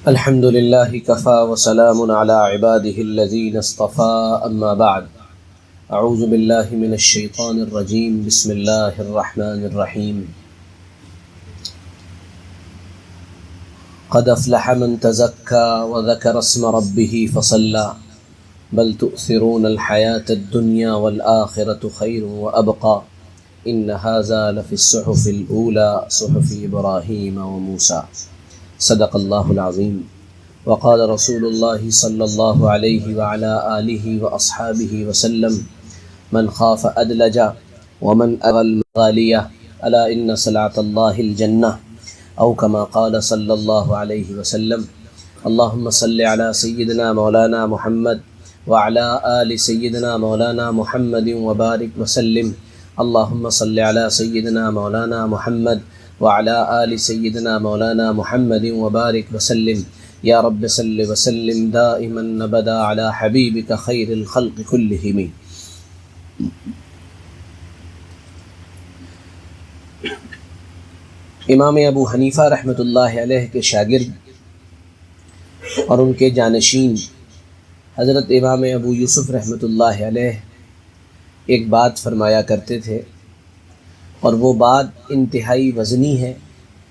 الحمد لله كفى وسلام على عباده الذين اصطفى أما بعد. أعوذ بالله من الشيطان الرجيم. بسم الله الرحمن الرحيم. قد أفلح من تزكى وذكر اسم ربه فصلى بل تؤثرون الحياة الدنيا والآخرة خير وأبقى إن هذا لفي الصحف الأولى صحف إبراهيم وموسى. صدق اللہ العظیم. وقال رسول اللہ صلی اللہ علیہ وعلى آلہ واصحابہ وسلم من خاف ادلج ومن اغل غالیہ الا ان صلاۃ اللہ الجنہ او کما قال صلی اللہ علیہ وسلم. اللہم صل علی سیدنا مولانا محمد وعلى آل سیدنا مولانا محمد وبارک وسلم. اللہم صل علی سیدنا مولانا محمد وعلى آل سيدنا مولانا محمد وبارك وسلم. يا رب صل وسلم دائما أبدا على حبيبك خير الخلق كلهم. امام ابو حنیفہ رحمۃ اللہ علیہ کے شاگرد اور ان کے جانشین حضرت امام ابو یوسف رحمۃ اللہ علیہ ایک بات فرمایا کرتے تھے، اور وہ بات انتہائی وزنی ہے،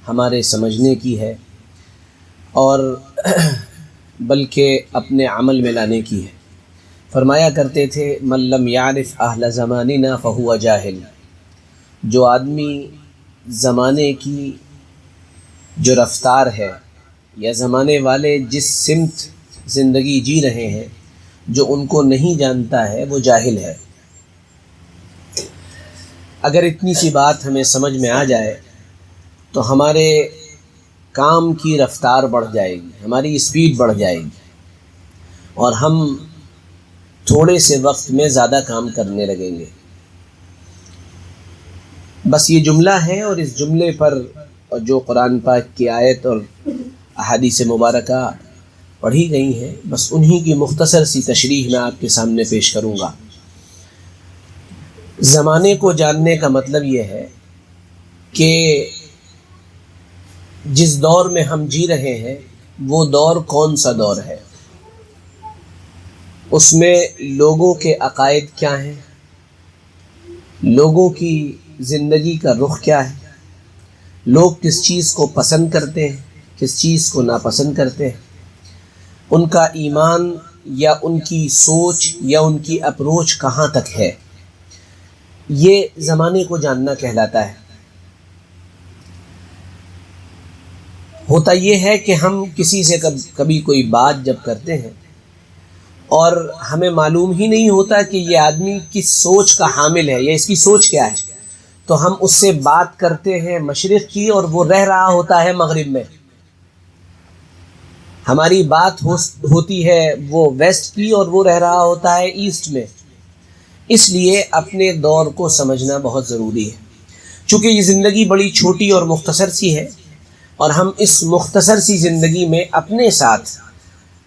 ہمارے سمجھنے کی ہے، اور بلکہ اپنے عمل میں لانے کی ہے. فرمایا کرتے تھے من لم یعرف اہل زماننا فہو جاہل. جو آدمی زمانے کی جو رفتار ہے یا زمانے والے جس سمت زندگی جی رہے ہیں جو ان کو نہیں جانتا ہے وہ جاہل ہے. اگر اتنی سی بات ہمیں سمجھ میں آ جائے تو ہمارے کام کی رفتار بڑھ جائے گی، ہماری اسپیڈ بڑھ جائے گی، اور ہم تھوڑے سے وقت میں زیادہ کام کرنے لگیں گے. بس یہ جملہ ہے، اور اس جملے پر جو قرآن پاک کی آیت اور احادیث مبارکہ پڑھی گئی ہیں، بس انہی کی مختصر سی تشریح میں آپ کے سامنے پیش کروں گا. زمانے کو جاننے کا مطلب یہ ہے کہ جس دور میں ہم جی رہے ہیں وہ دور کون سا دور ہے، اس میں لوگوں کے عقائد کیا ہیں، لوگوں کی زندگی کا رخ کیا ہے، لوگ کس چیز کو پسند کرتے ہیں، کس چیز کو ناپسند کرتے ہیں، ان کا ایمان یا ان کی سوچ یا ان کی اپروچ کہاں تک ہے. یہ زمانے کو جاننا کہلاتا ہے. ہوتا یہ ہے کہ ہم کسی سے کبھی کوئی بات جب کرتے ہیں اور ہمیں معلوم ہی نہیں ہوتا کہ یہ آدمی کس سوچ کا حامل ہے یا اس کی سوچ کیا ہے، تو ہم اس سے بات کرتے ہیں مشرق کی اور وہ رہ رہا ہوتا ہے مغرب میں. ہماری بات ہوتی ہے وہ ویسٹ کی اور وہ رہ رہا ہوتا ہے ایسٹ میں. اس لیے اپنے دور کو سمجھنا بہت ضروری ہے. چونکہ یہ زندگی بڑی چھوٹی اور مختصر سی ہے، اور ہم اس مختصر سی زندگی میں اپنے ساتھ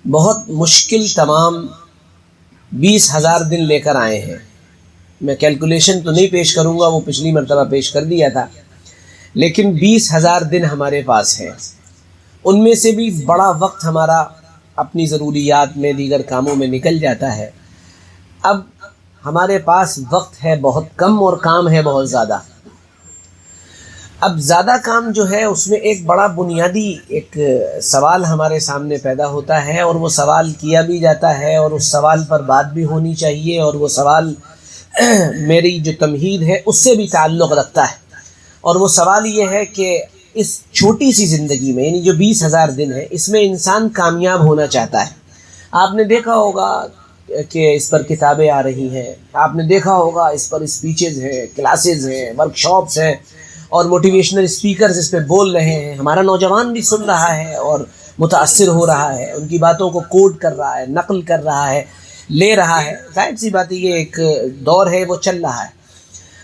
بہت مشکل تمام 20,000 دن لے کر آئے ہیں. میں کیلکولیشن تو نہیں پیش کروں گا، وہ پچھلی مرتبہ پیش کر دیا تھا، لیکن 20,000 دن ہمارے پاس ہیں. ان میں سے بھی بڑا وقت ہمارا اپنی ضروریات میں دیگر کاموں میں نکل جاتا ہے. اب ہمارے پاس وقت ہے بہت کم اور کام ہے بہت زیادہ. اب زیادہ کام جو ہے اس میں ایک بڑا بنیادی ایک سوال ہمارے سامنے پیدا ہوتا ہے، اور وہ سوال کیا بھی جاتا ہے، اور اس سوال پر بات بھی ہونی چاہیے، اور وہ سوال میری جو تمہید ہے اس سے بھی تعلق رکھتا ہے. اور وہ سوال یہ ہے کہ اس چھوٹی سی زندگی میں، یعنی جو 20,000 دن ہے، اس میں انسان کامیاب ہونا چاہتا ہے. آپ نے دیکھا ہوگا کہ اس پر کتابیں آ رہی ہیں، آپ نے دیکھا ہوگا اس پر اسپیچز ہیں، کلاسز ہیں، ورک شاپس ہیں، اور موٹیویشنل اسپیکرز اس پہ بول رہے ہیں. ہمارا نوجوان بھی سن رہا ہے اور متاثر ہو رہا ہے، ان کی باتوں کو کوٹ کر رہا ہے، نقل کر رہا ہے، لے رہا ہے. ظاہر سی بات ہے یہ ایک دور ہے، وہ چل رہا ہے.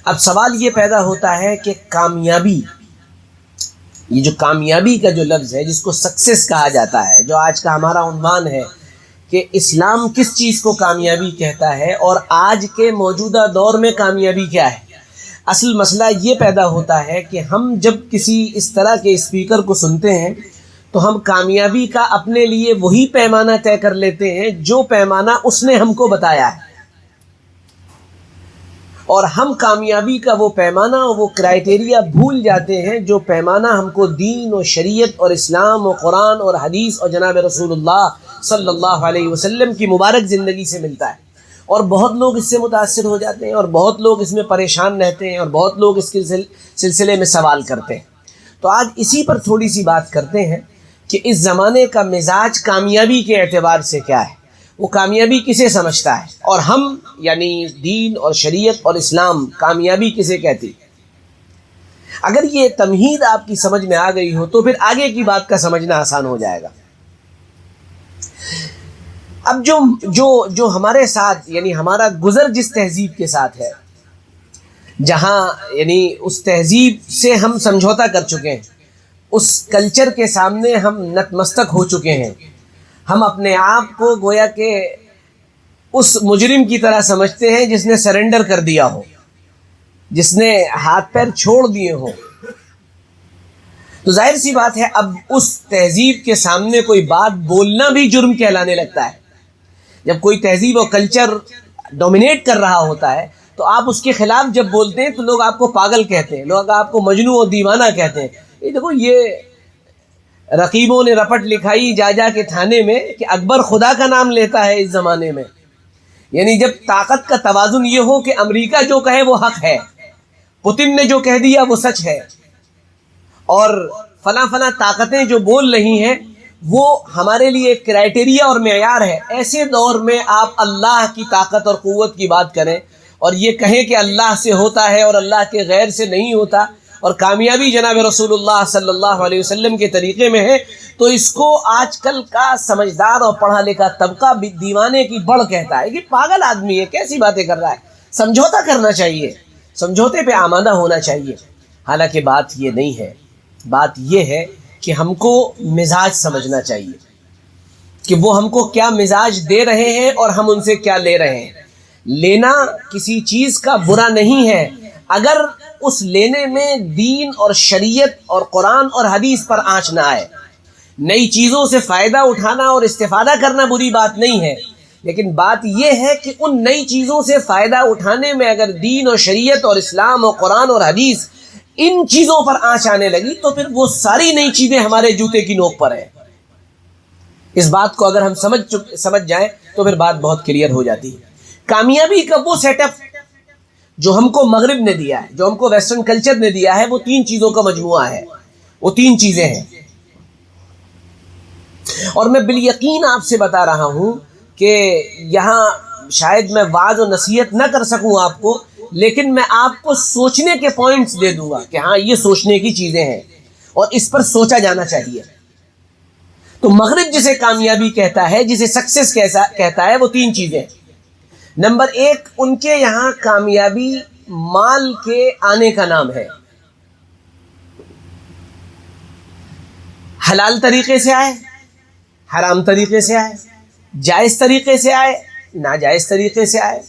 اب سوال یہ پیدا ہوتا ہے کہ کامیابی، یہ جو کامیابی کا جو لفظ ہے جس کو سکسیس کہا جاتا ہے، جو آج کا ہمارا عنوان ہے کہ اسلام کس چیز کو کامیابی کہتا ہے اور آج کے موجودہ دور میں کامیابی کیا ہے. اصل مسئلہ یہ پیدا ہوتا ہے کہ ہم جب کسی اس طرح کے اسپیکر کو سنتے ہیں تو ہم کامیابی کا اپنے لیے وہی پیمانہ طے کر لیتے ہیں جو پیمانہ اس نے ہم کو بتایا ہے، اور ہم کامیابی کا وہ پیمانہ، وہ کرائٹیریا بھول جاتے ہیں جو پیمانہ ہم کو دین و شریعت اور اسلام و قرآن اور حدیث اور جناب رسول اللہ صلی اللہ علیہ وسلم کی مبارک زندگی سے ملتا ہے۔ اور بہت لوگ اس سے متاثر ہو جاتے ہیں، اور بہت لوگ اس میں پریشان رہتے ہیں، اور بہت لوگ اس کے سلسلے میں سوال کرتے ہیں۔ تو آج اسی پر تھوڑی سی بات کرتے ہیں کہ اس زمانے کا مزاج کامیابی کے اعتبار سے کیا ہے، وہ کامیابی کسے سمجھتا ہے، اور ہم یعنی دین اور شریعت اور اسلام کامیابی کسے کہتی۔ اگر یہ تمہید آپ کی سمجھ میں آ گئی ہو تو پھر آگے کی بات کا سمجھنا آسان ہو جائے گا۔ اب جو ہمارے ساتھ یعنی ہمارا گزر جس تہذیب کے ساتھ ہے، جہاں یعنی اس تہذیب سے ہم سمجھوتا کر چکے ہیں، اس کلچر کے سامنے ہم نتمستک ہو چکے ہیں، ہم اپنے آپ کو گویا کہ اس مجرم کی طرح سمجھتے ہیں جس نے سرنڈر کر دیا ہو، جس نے ہاتھ پیر چھوڑ دیے ہوں۔ تو ظاہر سی بات ہے اب اس تہذیب کے سامنے کوئی بات بولنا بھی جرم کہلانے لگتا ہے۔ جب کوئی تہذیب و کلچر ڈومینیٹ کر رہا ہوتا ہے تو آپ اس کے خلاف جب بولتے ہیں تو لوگ آپ کو پاگل کہتے ہیں، لوگ آپ کو مجنون و دیوانہ کہتے ہیں۔ یہ دیکھو، یہ رقیبوں نے رپٹ لکھائی جا جا کے تھانے میں کہ اکبر خدا کا نام لیتا ہے اس زمانے میں۔ یعنی جب طاقت کا توازن یہ ہو کہ امریکہ جو کہے وہ حق ہے، پوتن نے جو کہہ دیا وہ سچ ہے، اور فلاں فلاں طاقتیں جو بول رہی ہیں وہ ہمارے لیے ایک کرائٹیریا اور معیار ہے، ایسے دور میں آپ اللہ کی طاقت اور قوت کی بات کریں اور یہ کہیں کہ اللہ سے ہوتا ہے اور اللہ کے غیر سے نہیں ہوتا، اور کامیابی جناب رسول اللہ صلی اللہ علیہ وسلم کے طریقے میں ہے، تو اس کو آج کل کا سمجھدار اور پڑھا لکھا طبقہ دیوانے کی بڑھ کہتا ہے کہ پاگل آدمی ہے، کیسی باتیں کر رہا ہے، سمجھوتا کرنا چاہیے، سمجھوتے پہ آمادہ ہونا چاہیے۔ حالانکہ بات یہ نہیں ہے، بات یہ ہے کہ ہم کو مزاج سمجھنا چاہیے کہ وہ ہم کو کیا مزاج دے رہے ہیں اور ہم ان سے کیا لے رہے ہیں۔ لینا کسی چیز کا برا نہیں ہے اگر اس لینے میں دین اور شریعت اور قرآن اور حدیث پر آنچ نہ آئے۔ نئی چیزوں سے فائدہ اٹھانا اور استفادہ کرنا بری بات نہیں ہے، لیکن بات یہ ہے کہ ان نئی چیزوں سے فائدہ اٹھانے میں اگر دین اور شریعت اور اسلام اور قرآن اور حدیث ان چیزوں پر آنچ آنے لگی تو پھر وہ ساری نئی چیزیں ہمارے جوتے کی نوک پر ہیں۔ اس بات کو اگر ہم سمجھ جائیں تو پھر بات بہت کلیئر ہو جاتی ہے۔ کامیابی کا وہ سیٹ اپ جو ہم کو مغرب نے دیا ہے، جو ہم کو ویسٹرن کلچر نے دیا ہے، وہ تین چیزوں کا مجموعہ ہے، وہ تین چیزیں ہیں۔ اور میں بالیقین آپ سے بتا رہا ہوں کہ یہاں شاید میں وعظ و نصیحت نہ کر سکوں آپ کو، لیکن میں آپ کو سوچنے کے پوائنٹس دے دوں گا کہ ہاں یہ سوچنے کی چیزیں ہیں اور اس پر سوچا جانا چاہیے۔ تو مغرب جسے کامیابی کہتا ہے، جسے سکسیس کہتا ہے، وہ تین چیزیں۔ نمبر ایک، ان کے یہاں کامیابی مال کے آنے کا نام ہے۔ حلال طریقے سے آئے، حرام طریقے سے آئے، جائز طریقے سے آئے، ناجائز طریقے سے آئے،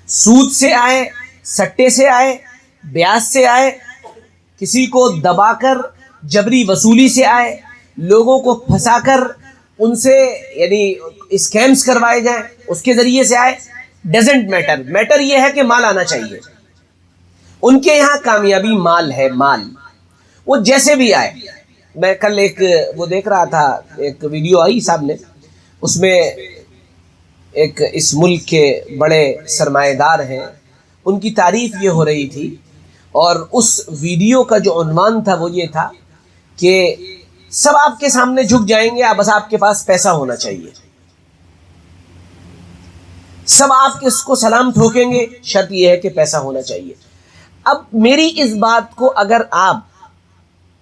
سود سے آئے، سٹے سے آئے، بیاج سے آئے، کسی کو دبا کر جبری وصولی سے آئے، لوگوں کو پھنسا کر ان سے یعنی اسکیمز کروائے جائیں، اس کے ذریعے سے آئے، ڈزنٹ میٹر، میٹر یہ ہے کہ مال آنا چاہیے۔ ان کے یہاں کامیابی مال ہے، مال، وہ جیسے بھی آئے۔ میں کل ایک وہ دیکھ رہا تھا، ایک ویڈیو آئی سامنے، اس میں ایک اس ملک کے بڑے سرمایہ دار ہیں، ان کی تعریف یہ ہو رہی تھی، اور اس ویڈیو کا جو عنوان تھا وہ یہ تھا کہ سب آپ کے سامنے جھک جائیں گے، بس آپ کے پاس پیسہ ہونا چاہیے۔ سب آپ اس کو سلام ٹھوکیں گے، شرط یہ ہے کہ پیسہ ہونا چاہیے۔ اب میری اس بات کو اگر آپ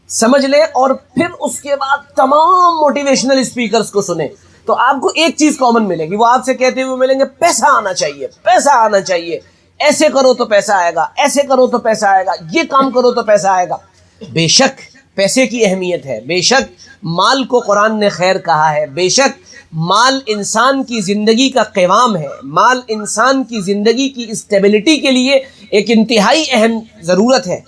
سمجھ لیں اور پھر اس کے بعد تمام موٹیویشنل اسپیکرز کو سنیں تو آپ کو ایک چیز کامن ملے گی، وہ آپ سے کہتے ہوئے ملیں گے پیسہ آنا چاہیے، پیسہ آنا چاہیے، ایسے کرو تو پیسہ آئے گا، ایسے کرو تو پیسہ آئے گا، یہ کام کرو تو پیسہ آئے گا۔ بے شک پیسے کی اہمیت ہے، بے شک مال کو قرآن نے خیر کہا ہے، بے شک مال انسان کی زندگی کا قوام ہے، مال انسان کی زندگی کی اسٹیبلٹی کے لیے ایک انتہائی اہم ضرورت ہے،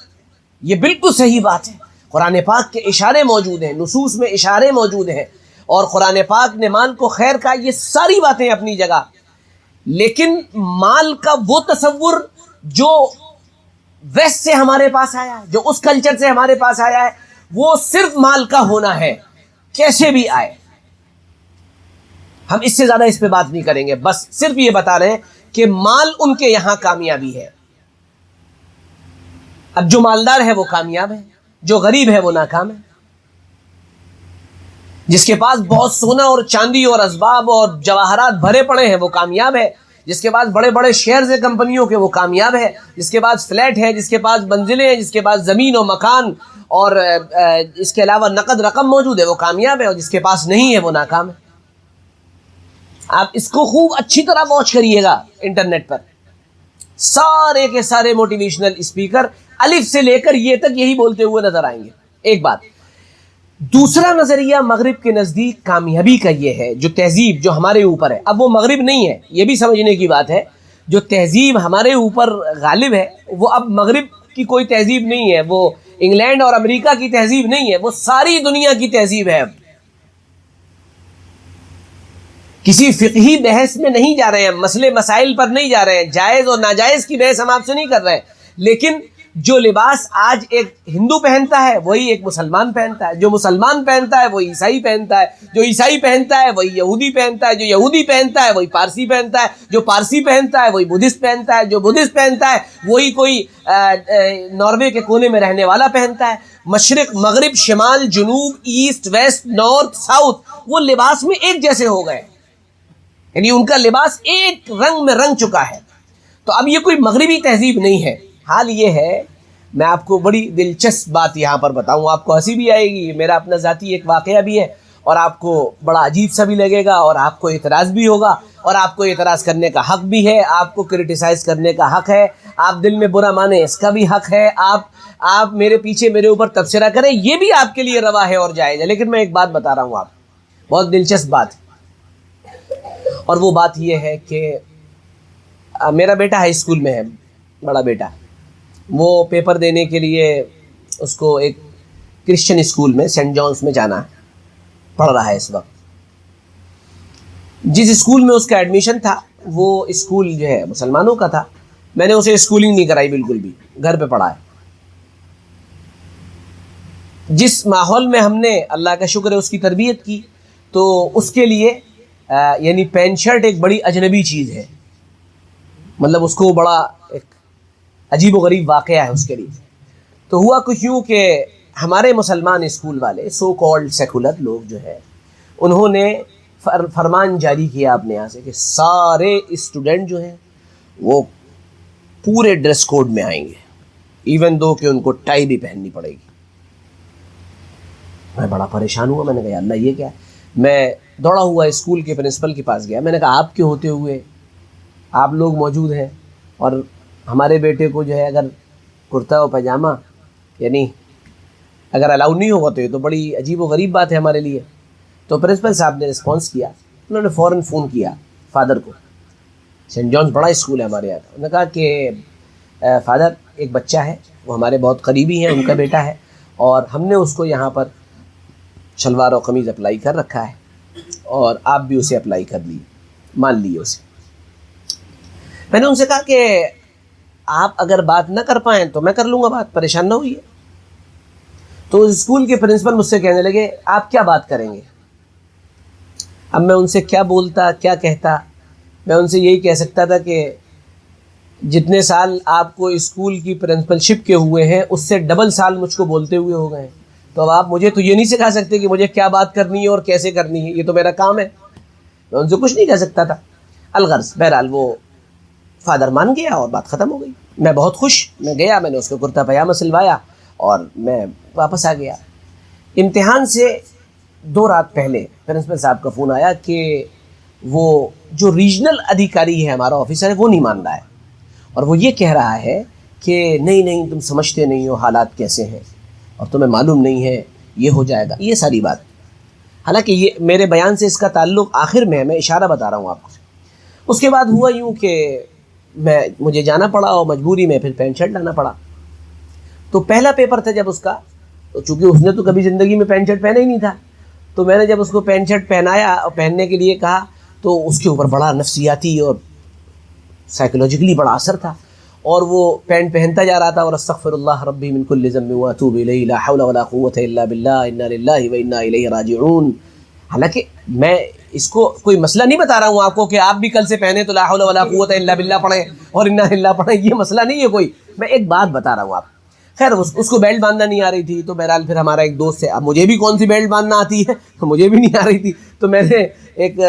یہ بالکل صحیح بات ہے۔ قرآن پاک کے اشارے موجود ہیں, نصوص میں اشارے موجود ہیں, اور قرآن پاک نے مال کو خیر کہا. یہ ساری باتیں اپنی جگہ, لیکن مال کا وہ تصور جو ویسٹ سے ہمارے پاس آیا ہے, جو اس کلچر سے ہمارے پاس آیا ہے, وہ صرف مال کا ہونا ہے, کیسے بھی آئے. ہم اس سے زیادہ اس پہ بات نہیں کریں گے, بس صرف یہ بتا رہے ہیں کہ مال ان کے یہاں کامیابی ہے. اب جو مالدار ہے وہ کامیاب ہے, جو غریب ہے وہ ناکام ہے. جس کے پاس بہت سونا اور چاندی اور اسباب اور جواہرات بھرے پڑے ہیں وہ کامیاب ہے. جس کے پاس بڑے بڑے شیئرز ہیں کمپنیوں کے وہ کامیاب ہے. جس کے پاس فلیٹ ہے, جس کے پاس منزلیں ہیں, جس کے پاس زمین و مکان اور اس کے علاوہ نقد رقم موجود ہے وہ کامیاب ہے, اور جس کے پاس نہیں ہے وہ ناکام ہے. آپ اس کو خوب اچھی طرح واچ کریے گا انٹرنیٹ پر. سارے کے سارے موٹیویشنل اسپیکر الف سے لے کر یہ تک یہی بولتے ہوئے نظر آئیں گے. ایک بات. دوسرا نظریہ مغرب کے نزدیک کامیابی کا یہ ہے, جو تہذیب جو ہمارے اوپر ہے, اب وہ مغرب نہیں ہے, یہ بھی سمجھنے کی بات ہے. جو تہذیب ہمارے اوپر غالب ہے وہ اب مغرب کی کوئی تہذیب نہیں ہے, وہ انگلینڈ اور امریکہ کی تہذیب نہیں ہے, وہ ساری دنیا کی تہذیب ہے. اب کسی فقہی بحث میں نہیں جا رہے ہیں, مسئلے مسائل پر نہیں جا رہے ہیں, جائز اور ناجائز کی بحث ہم آپ سے نہیں کر رہے ہیں, لیکن جو لباس آج ایک ہندو پہنتا ہے وہی ایک مسلمان پہنتا ہے, جو مسلمان پہنتا ہے وہی عیسائی پہنتا ہے, جو عیسائی پہنتا ہے وہی یہودی پہنتا ہے, جو یہودی پہنتا ہے وہی پارسی پہنتا ہے, جو پارسی پہنتا ہے وہی بدھسٹ پہنتا ہے, جو بدھسٹ پہنتا ہے وہی کوئی ناروے کے کونے میں رہنے والا پہنتا ہے. مشرق مغرب شمال جنوب ایسٹ ویسٹ نارتھ ساؤتھ وہ لباس میں ایک جیسے ہو گئے, یعنی ان کا لباس ایک رنگ میں رنگ چکا ہے. تو اب یہ کوئی مغربی تہذیب نہیں ہے. حال یہ ہے, میں آپ کو بڑی دلچسپ بات یہاں پر بتاؤں, آپ کو ہنسی بھی آئے گی, میرا اپنا ذاتی ایک واقعہ بھی ہے, اور آپ کو بڑا عجیب سا بھی لگے گا, اور آپ کو اعتراض بھی ہوگا, اور آپ کو اعتراض کرنے کا حق بھی ہے, آپ کو کرٹیسائز کرنے کا حق ہے, آپ دل میں برا مانیں اس کا بھی حق ہے, آپ میرے پیچھے میرے اوپر تبصرہ کریں, یہ بھی آپ کے لیے روا ہے اور جائز ہے. لیکن میں ایک بات بتا رہا ہوں آپ, بہت دلچسپ بات, اور وہ بات یہ ہے کہ میرا بیٹا ہائی اسکول میں ہے, بڑا بیٹا, وہ پیپر دینے کے لیے اس کو ایک کرسچن اسکول میں سینٹ جانس میں جانا ہے, پڑھ رہا ہے اس وقت. جس اسکول میں اس کا ایڈمیشن تھا وہ اسکول جو ہے مسلمانوں کا تھا. میں نے اسے اسکولنگ نہیں کرائی بالکل بھی, گھر پہ پڑھا ہے. جس ماحول میں ہم نے اللہ کا شکر ہے اس کی تربیت کی, تو اس کے لیے یعنی پینٹ شرٹ ایک بڑی اجنبی چیز ہے, مطلب اس کو بڑا ایک عجیب و غریب واقعہ ہے اس کے لیے. تو ہوا کچھ یوں کہ ہمارے مسلمان اسکول والے سو کالڈ سیکولر لوگ جو ہے انہوں نے فرمان جاری کیا اپنے یہاں سے کہ سارے اسٹوڈنٹ جو ہیں وہ پورے ڈریس کوڈ میں آئیں گے, ایون دو کہ ان کو ٹائی بھی پہننی پڑے گی. میں بڑا پریشان ہوا, میں نے کہا اللہ یہ کیا ہے. میں دوڑا ہوا اسکول کے پرنسپل کے پاس گیا, میں نے کہا آپ کے ہوتے ہوئے آپ لوگ موجود ہیں اور ہمارے بیٹے کو جو ہے اگر کرتا و پاجامہ یعنی اگر الاؤ نہیں ہوگا تو یہ تو بڑی عجیب و غریب بات ہے ہمارے لیے. تو پرنسپل صاحب نے رسپانس کیا, انہوں نے فوراً فون کیا فادر کو. سینٹ جانس بڑا اسکول ہے ہمارے یہاں کا. انہوں نے کہا کہ فادر ایک بچہ ہے, وہ ہمارے بہت قریبی ہیں, ان کا بیٹا ہے, اور ہم نے اس کو یہاں پر شلوار و قمیض اپلائی کر رکھا ہے, اور آپ بھی اسے اپلائی کر لیے, مان لیے اسے. میں نے ان سے کہا کہ آپ اگر بات نہ کر پائیں تو میں کر لوں گا بات, پریشان نہ ہوئیے. تو اسکول کے پرنسپل مجھ سے کہنے لگے آپ کیا بات کریں گے. اب میں ان سے کیا بولتا کیا کہتا. میں ان سے یہی کہہ سکتا تھا کہ جتنے سال آپ کو اسکول کی پرنسپل شپ کے ہوئے ہیں اس سے ڈبل سال مجھ کو بولتے ہوئے ہو گئے ہیں, تو اب آپ مجھے تو یہ نہیں سکھا سکتے کہ مجھے کیا بات کرنی ہے اور کیسے کرنی ہے, یہ تو میرا کام ہے. میں ان سے کچھ نہیں کہہ سکتا تھا. الغرض بہرحال وہ فادر مان گیا اور بات ختم ہو گئی. میں بہت خوش, میں گیا, میں نے اس کو کرتا پاجامہ سلوایا اور میں واپس آ گیا. امتحان سے 2 رات پہلے پرنسپل صاحب کا فون آیا کہ وہ جو ریجنل ادھیکاری ہے ہمارا آفیسر ہے وہ نہیں مان رہا ہے, اور وہ یہ کہہ رہا ہے کہ نہیں تم سمجھتے نہیں ہو حالات کیسے ہیں, اور تمہیں معلوم نہیں ہے یہ ہو جائے گا, یہ ساری بات. حالانکہ یہ میرے بیان سے اس کا تعلق آخر میں ہے, میں اشارہ بتا رہا ہوں آپ کو. اس کے بعد ہوا یوں کہ مجھے جانا پڑا اور مجبوری میں پھر پینٹ شرٹ لانا پڑا. تو پہلا پیپر تھا جب اس کا, تو چونکہ اس نے تو کبھی زندگی میں پینٹ شرٹ پہنا ہی نہیں تھا، تو میں نے جب اس کو پینٹ شرٹ پہنایا اور پہننے کے لیے کہا تو اس کے اوپر بڑا نفسیاتی اور سائیکولوجیکلی بڑا اثر تھا، اور وہ پینٹ پہنتا جا رہا تھا اور استغفر اللہ ربی من کل ذنب واتوب الیہ لا حول ولا قوۃ الا باللہ انا للہ وانا الیہ راجعون. حالانکہ میں اس کو کوئی مسئلہ نہیں بتا رہا ہوں آپ کو کہ آپ بھی کل سے پہنے تو لا حول ولا قوۃ الا باللہ پڑھیں اور انا للہ پڑھیں، یہ مسئلہ نہیں ہے کوئی، میں ایک بات بتا رہا ہوں آپ. خیر اس کو بیلٹ باندھنا نہیں آ رہی تھی، تو بہرحال پھر ہمارا ایک دوست ہے، اب مجھے بھی کون سی بیلٹ باندھنا آتی ہے، مجھے بھی نہیں آ رہی تھی، تو میں نے ایک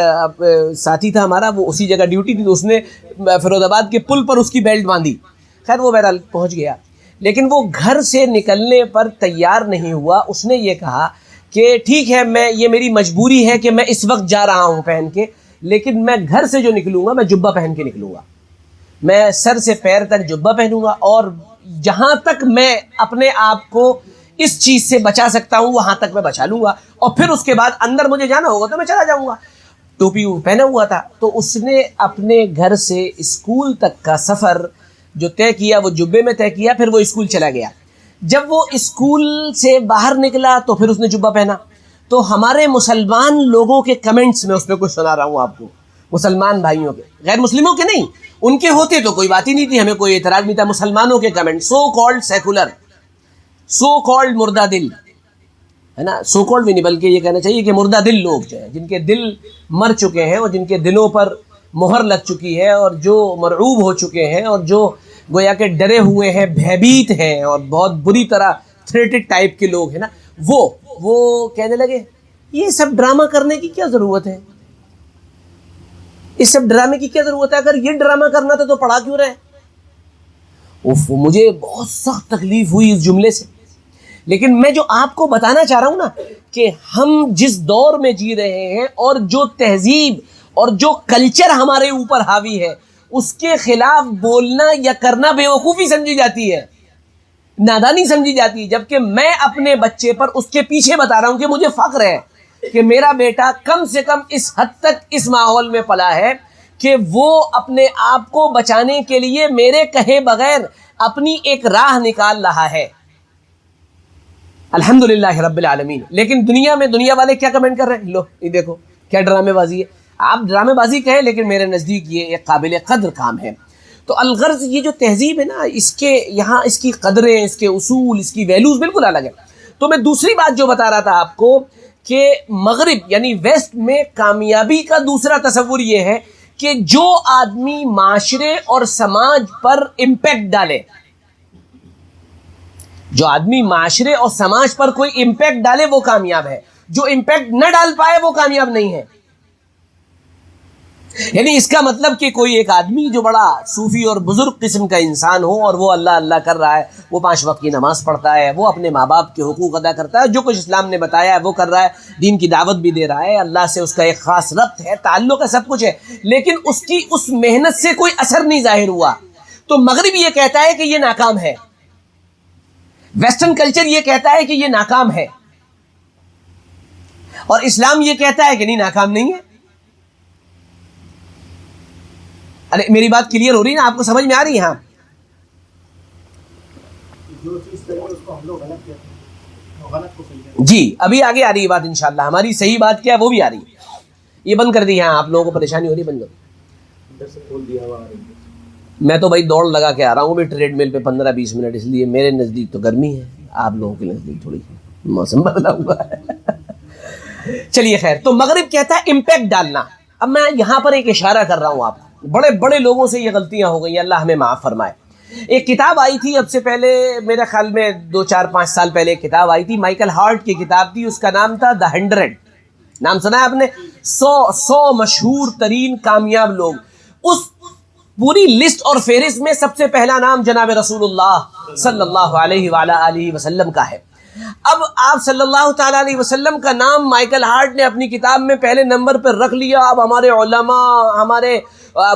ساتھی تھا ہمارا، وہ اسی جگہ ڈیوٹی تھی، تو اس نے فیروز آباد کے پل پر اس کی بیلٹ باندھی. خیر وہ بہرحال پہنچ گیا، لیکن وہ گھر سے نکلنے پر تیار نہیں ہوا. اس نے یہ کہا کہ ٹھیک ہے، میں یہ میری مجبوری ہے کہ میں اس وقت جا رہا ہوں پہن کے، لیکن میں گھر سے جو نکلوں گا میں جبہ پہن کے نکلوں گا، میں سر سے پیر تک جبہ پہنوں گا، اور جہاں تک میں اپنے آپ کو اس چیز سے بچا سکتا ہوں وہاں تک میں بچا لوں گا، اور پھر اس کے بعد اندر مجھے جانا ہوگا تو میں چلا جاؤں گا. ٹوپی پہنا ہوا تھا، تو اس نے اپنے گھر سے اسکول تک کا سفر جو طے کیا وہ جبے میں طے کیا، پھر وہ اسکول چلا گیا. جب وہ اسکول سے باہر نکلا تو پھر اس نے جبہ پہنا. تو ہمارے مسلمان لوگوں کے کمنٹس میں اس پہ کچھ سنا رہا ہوں آپ کو، مسلمان بھائیوں کے، غیر مسلموں کے نہیں، ان کے ہوتے تو کوئی بات ہی نہیں تھی، ہمیں کوئی اعتراض نہیں تھا. مسلمانوں کے comment, so called secular, so called مردہ دل، ہے نا، سو کالڈ بھی نہیں بلکہ یہ کہنا چاہیے کہ مردہ دل لوگ جو ہیں، جن کے دل مر چکے ہیں اور جن کے دلوں پر مہر لگ چکی ہے اور جو مرعوب ہو چکے ہیں اور جو گویا کہ ڈرے ہوئے ہیں، بھیبیت ہیں اور بہت بری طرح تھریٹڈ ٹائپ کے لوگ ہیں نا، وہ کہنے لگے یہ سب ڈرامہ کرنے کی کیا ضرورت ہے، اس سب ڈرامے کی کیا ضرورت ہے، اگر یہ ڈرامہ کرنا تھا تو پڑھا کیوں رہے. مجھے بہت سخت تکلیف ہوئی اس جملے سے. لیکن میں جو آپ کو بتانا چاہ رہا ہوں نا کہ ہم جس دور میں جی رہے ہیں اور جو تہذیب اور جو کلچر ہمارے اوپر حاوی ہے، اس کے خلاف بولنا یا کرنا بیوقوفی سمجھی جاتی ہے، نادانی سمجھی جاتی ہے. جبکہ میں اپنے بچے پر اس کے پیچھے بتا رہا ہوں کہ مجھے فخر ہے کہ میرا بیٹا کم سے کم اس حد تک اس ماحول میں پلا ہے کہ وہ اپنے آپ کو بچانے کے لیے میرے کہے بغیر اپنی ایک راہ نکال رہا ہے. الحمدللہ رب العالمین. لیکن دنیا والے کیا کمنٹ کر رہے ہیں، لو یہ دیکھو کیا ڈرامے بازی ہے. آپ ڈرامے بازی کہیں، لیکن میرے نزدیک یہ ایک قابل قدر کام ہے. تو الغرض یہ جو تہذیب ہے نا، اس کے یہاں اس کی قدریں، اس کے اصول، اس کی ویلیوز بالکل الگ ہے. تو میں دوسری بات جو بتا رہا تھا آپ کو کہ مغرب یعنی ویسٹ میں کامیابی کا دوسرا تصور یہ ہے کہ جو آدمی معاشرے اور سماج پر امپیکٹ ڈالے، جو آدمی معاشرے اور سماج پر کوئی امپیکٹ ڈالے وہ کامیاب ہے، جو امپیکٹ نہ ڈال پائے وہ کامیاب نہیں ہے. یعنی اس کا مطلب کہ کوئی ایک آدمی جو بڑا صوفی اور بزرگ قسم کا انسان ہو اور وہ اللہ اللہ کر رہا ہے، وہ 5 وقت کی نماز پڑھتا ہے، وہ اپنے ماں باپ کے حقوق ادا کرتا ہے، جو کچھ اسلام نے بتایا ہے وہ کر رہا ہے، دین کی دعوت بھی دے رہا ہے، اللہ سے اس کا ایک خاص ربط ہے، تعلق ہے، سب کچھ ہے، لیکن اس کی اس محنت سے کوئی اثر نہیں ظاہر ہوا، تو مغرب یہ کہتا ہے کہ یہ ناکام ہے، ویسٹرن کلچر یہ کہتا ہے کہ یہ ناکام ہے، اور اسلام یہ کہتا ہے کہ نہیں، ناکام نہیں ہے. ارے میری بات کلیئر ہو رہی ہے نا، آپ کو سمجھ میں آ رہی ہے؟ ہاں جی، ابھی آگے آ رہی ہے بات انشاءاللہ. ہماری صحیح بات کیا ہے وہ بھی آ رہی ہے. یہ بند کر دی ہے، آپ لوگوں کو پریشانی ہو رہی ہے، بند کرو. میں تو بھائی دوڑ لگا کے آ رہا ہوں بھی ٹریڈ مل پہ 15-20 منٹ، اس لیے میرے نزدیک تو گرمی ہے، آپ لوگوں کے نزدیک تھوڑی موسم بدلا ہوا ہے. چلیے خیر. تو مغرب کہتا ہے امپیکٹ ڈالنا. اب میں یہاں پر ایک اشارہ کر رہا ہوں آپ کو، بڑے بڑے لوگوں سے یہ غلطیاں ہو گئی ہیں، اللہ ہمیں معاف فرمائے. ایک کتاب آئی تھی اب سے پہلے، میرے خیال میں 2-4-5 سال پہلے ایک کتاب آئی تھی، مائیکل ہارٹ کی کتاب تھی، اس کا نام تھا دا 100. نام سنا ہے آپ نے؟ 100 مشہور ترین کامیاب لوگ. اس پوری لسٹ اور فہرست میں سب سے پہلا نام جناب رسول اللہ صلی اللہ علیہ وآلہ وسلم کا ہے. اب آپ صلی اللہ تعالیٰ علیہ وسلم کا نام مائیکل ہارٹ نے اپنی کتاب میں پہلے نمبر پر رکھ لیا. اب ہمارے علماء، ہمارے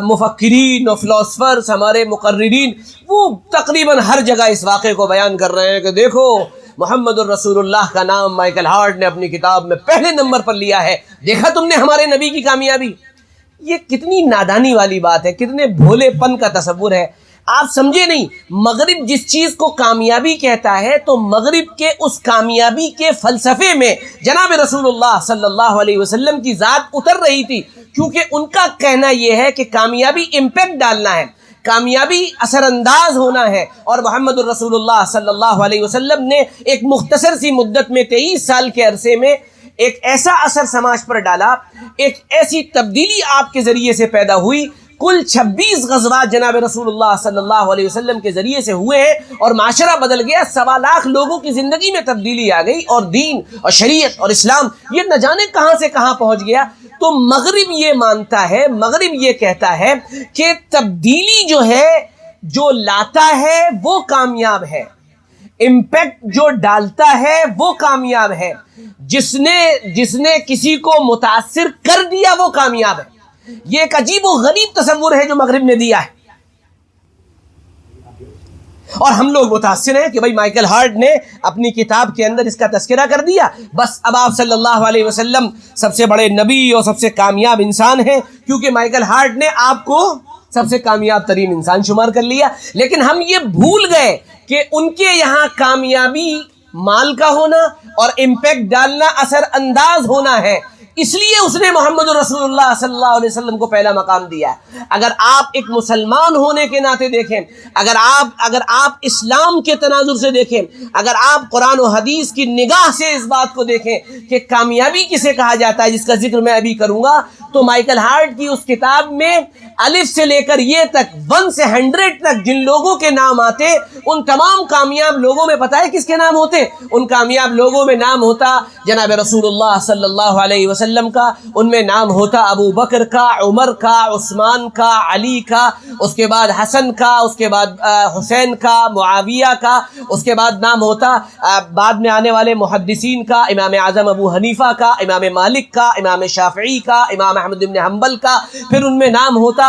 مفکرین اور فلاسفرز، ہمارے مقررین، وہ تقریباً ہر جگہ اس واقعے کو بیان کر رہے ہیں کہ دیکھو محمد الرسول اللہ کا نام مائیکل ہارٹ نے اپنی کتاب میں پہلے نمبر پر لیا ہے، دیکھا تم نے ہمارے نبی کی کامیابی. یہ کتنی نادانی والی بات ہے، کتنے بھولے پن کا تصور ہے. آپ سمجھے نہیں، مغرب جس چیز کو کامیابی کہتا ہے تو مغرب کے اس کامیابی کے فلسفے میں جناب رسول اللہ صلی اللہ علیہ وسلم کی ذات اتر رہی تھی، کیونکہ ان کا کہنا یہ ہے کہ کامیابی امپیکٹ ڈالنا ہے، کامیابی اثر انداز ہونا ہے، اور محمد الرسول اللہ صلی اللہ علیہ وسلم نے ایک مختصر سی مدت میں 23 سال کے عرصے میں ایک ایسا اثر سماج پر ڈالا، ایک ایسی تبدیلی آپ کے ذریعے سے پیدا ہوئی۔ کل 26 غزوات جناب رسول اللہ صلی اللہ علیہ وسلم کے ذریعے سے ہوئے ہیں اور معاشرہ بدل گیا، 1.25 لاکھ لوگوں کی زندگی میں تبدیلی آ گئی، اور دین اور شریعت اور اسلام یہ نہ جانے کہاں سے کہاں پہنچ گیا۔ تو مغرب یہ مانتا ہے، مغرب یہ کہتا ہے کہ تبدیلی جو ہے، جو لاتا ہے وہ کامیاب ہے، امپیکٹ جو ڈالتا ہے وہ کامیاب ہے، جس نے کسی کو متاثر کر دیا وہ کامیاب ہے۔ یہ ایک عجیب و غریب تصور ہے جو مغرب نے دیا ہے، اور ہم لوگ متاثر ہیں کہ بھائی مائیکل ہارٹ نے اپنی کتاب کے اندر اس کا تذکرہ کر دیا، بس اب آپ صلی اللہ علیہ وسلم سب سے بڑے نبی اور سب سے کامیاب انسان ہیں، کیونکہ مائیکل ہارٹ نے آپ کو سب سے کامیاب ترین انسان شمار کر لیا۔ لیکن ہم یہ بھول گئے کہ ان کے یہاں کامیابی مال کا ہونا اور امپیکٹ ڈالنا، اثر انداز ہونا ہے، اس لیے اس نے محمد رسول اللہ صلی اللہ علیہ وسلم کو پہلا مقام دیا ہے۔ اگر آپ ایک مسلمان ہونے کے ناطے دیکھیں، اگر آپ اسلام کے تناظر سے دیکھیں، اگر آپ قرآن و حدیث کی نگاہ سے اس بات کو دیکھیں کہ کامیابی کسے کہا جاتا ہے، جس کا ذکر میں ابھی کروں گا، تو مائیکل ہارٹ کی اس کتاب میں الف سے لے کر یہ تک 1 سے 100 تک جن لوگوں کے نام آتے، ان تمام کامیاب لوگوں میں پتہ ہے کس کے نام ہوتے؟ ان کامیاب لوگوں میں نام ہوتا جناب رسول اللہ صلی اللہ علیہ وسلم کا، ان میں نام ہوتا ابو بکر کا، عمر کا، عثمان کا، علی کا، اس کے بعد حسن کا، اس کے بعد حسین کا، معاویہ کا، اس کے بعد نام ہوتا بعد میں آنے والے محدثین کا، امام اعظم ابو حنیفہ کا، امام مالک کا، امام شافعی کا، امام احمد بن حنبل کا، پھر ان میں نام ہوتا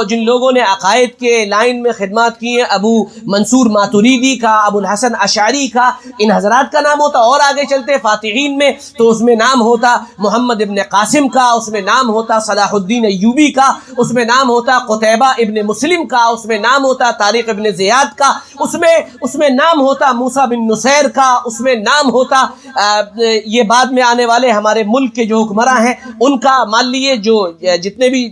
جن لوگوں نے عقائد کے لائن میں خدمات کی ہیں، ابو منصور ماتریدی کا، ابو الحسن اشعری کا، ان حضرات کا نام ہوتا، اور آگے چلتے فاتحین میں تو اس میں نام ہوتا محمد ابن قاسم کا، اس میں نام ہوتا صلاح الدین ایوبی کا، اس میں نام ہوتا قتیبہ ابن مسلم کا، اس میں نام ہوتا طارق ابن زیاد کا، اس میں نام ہوتا موسیٰ بن نصیر کا، اس میں نام ہوتا یہ بعد میں آنے والے ہمارے ملک کے جو حکمراں ہیں ان کا، مان لیے جو جتنے بھی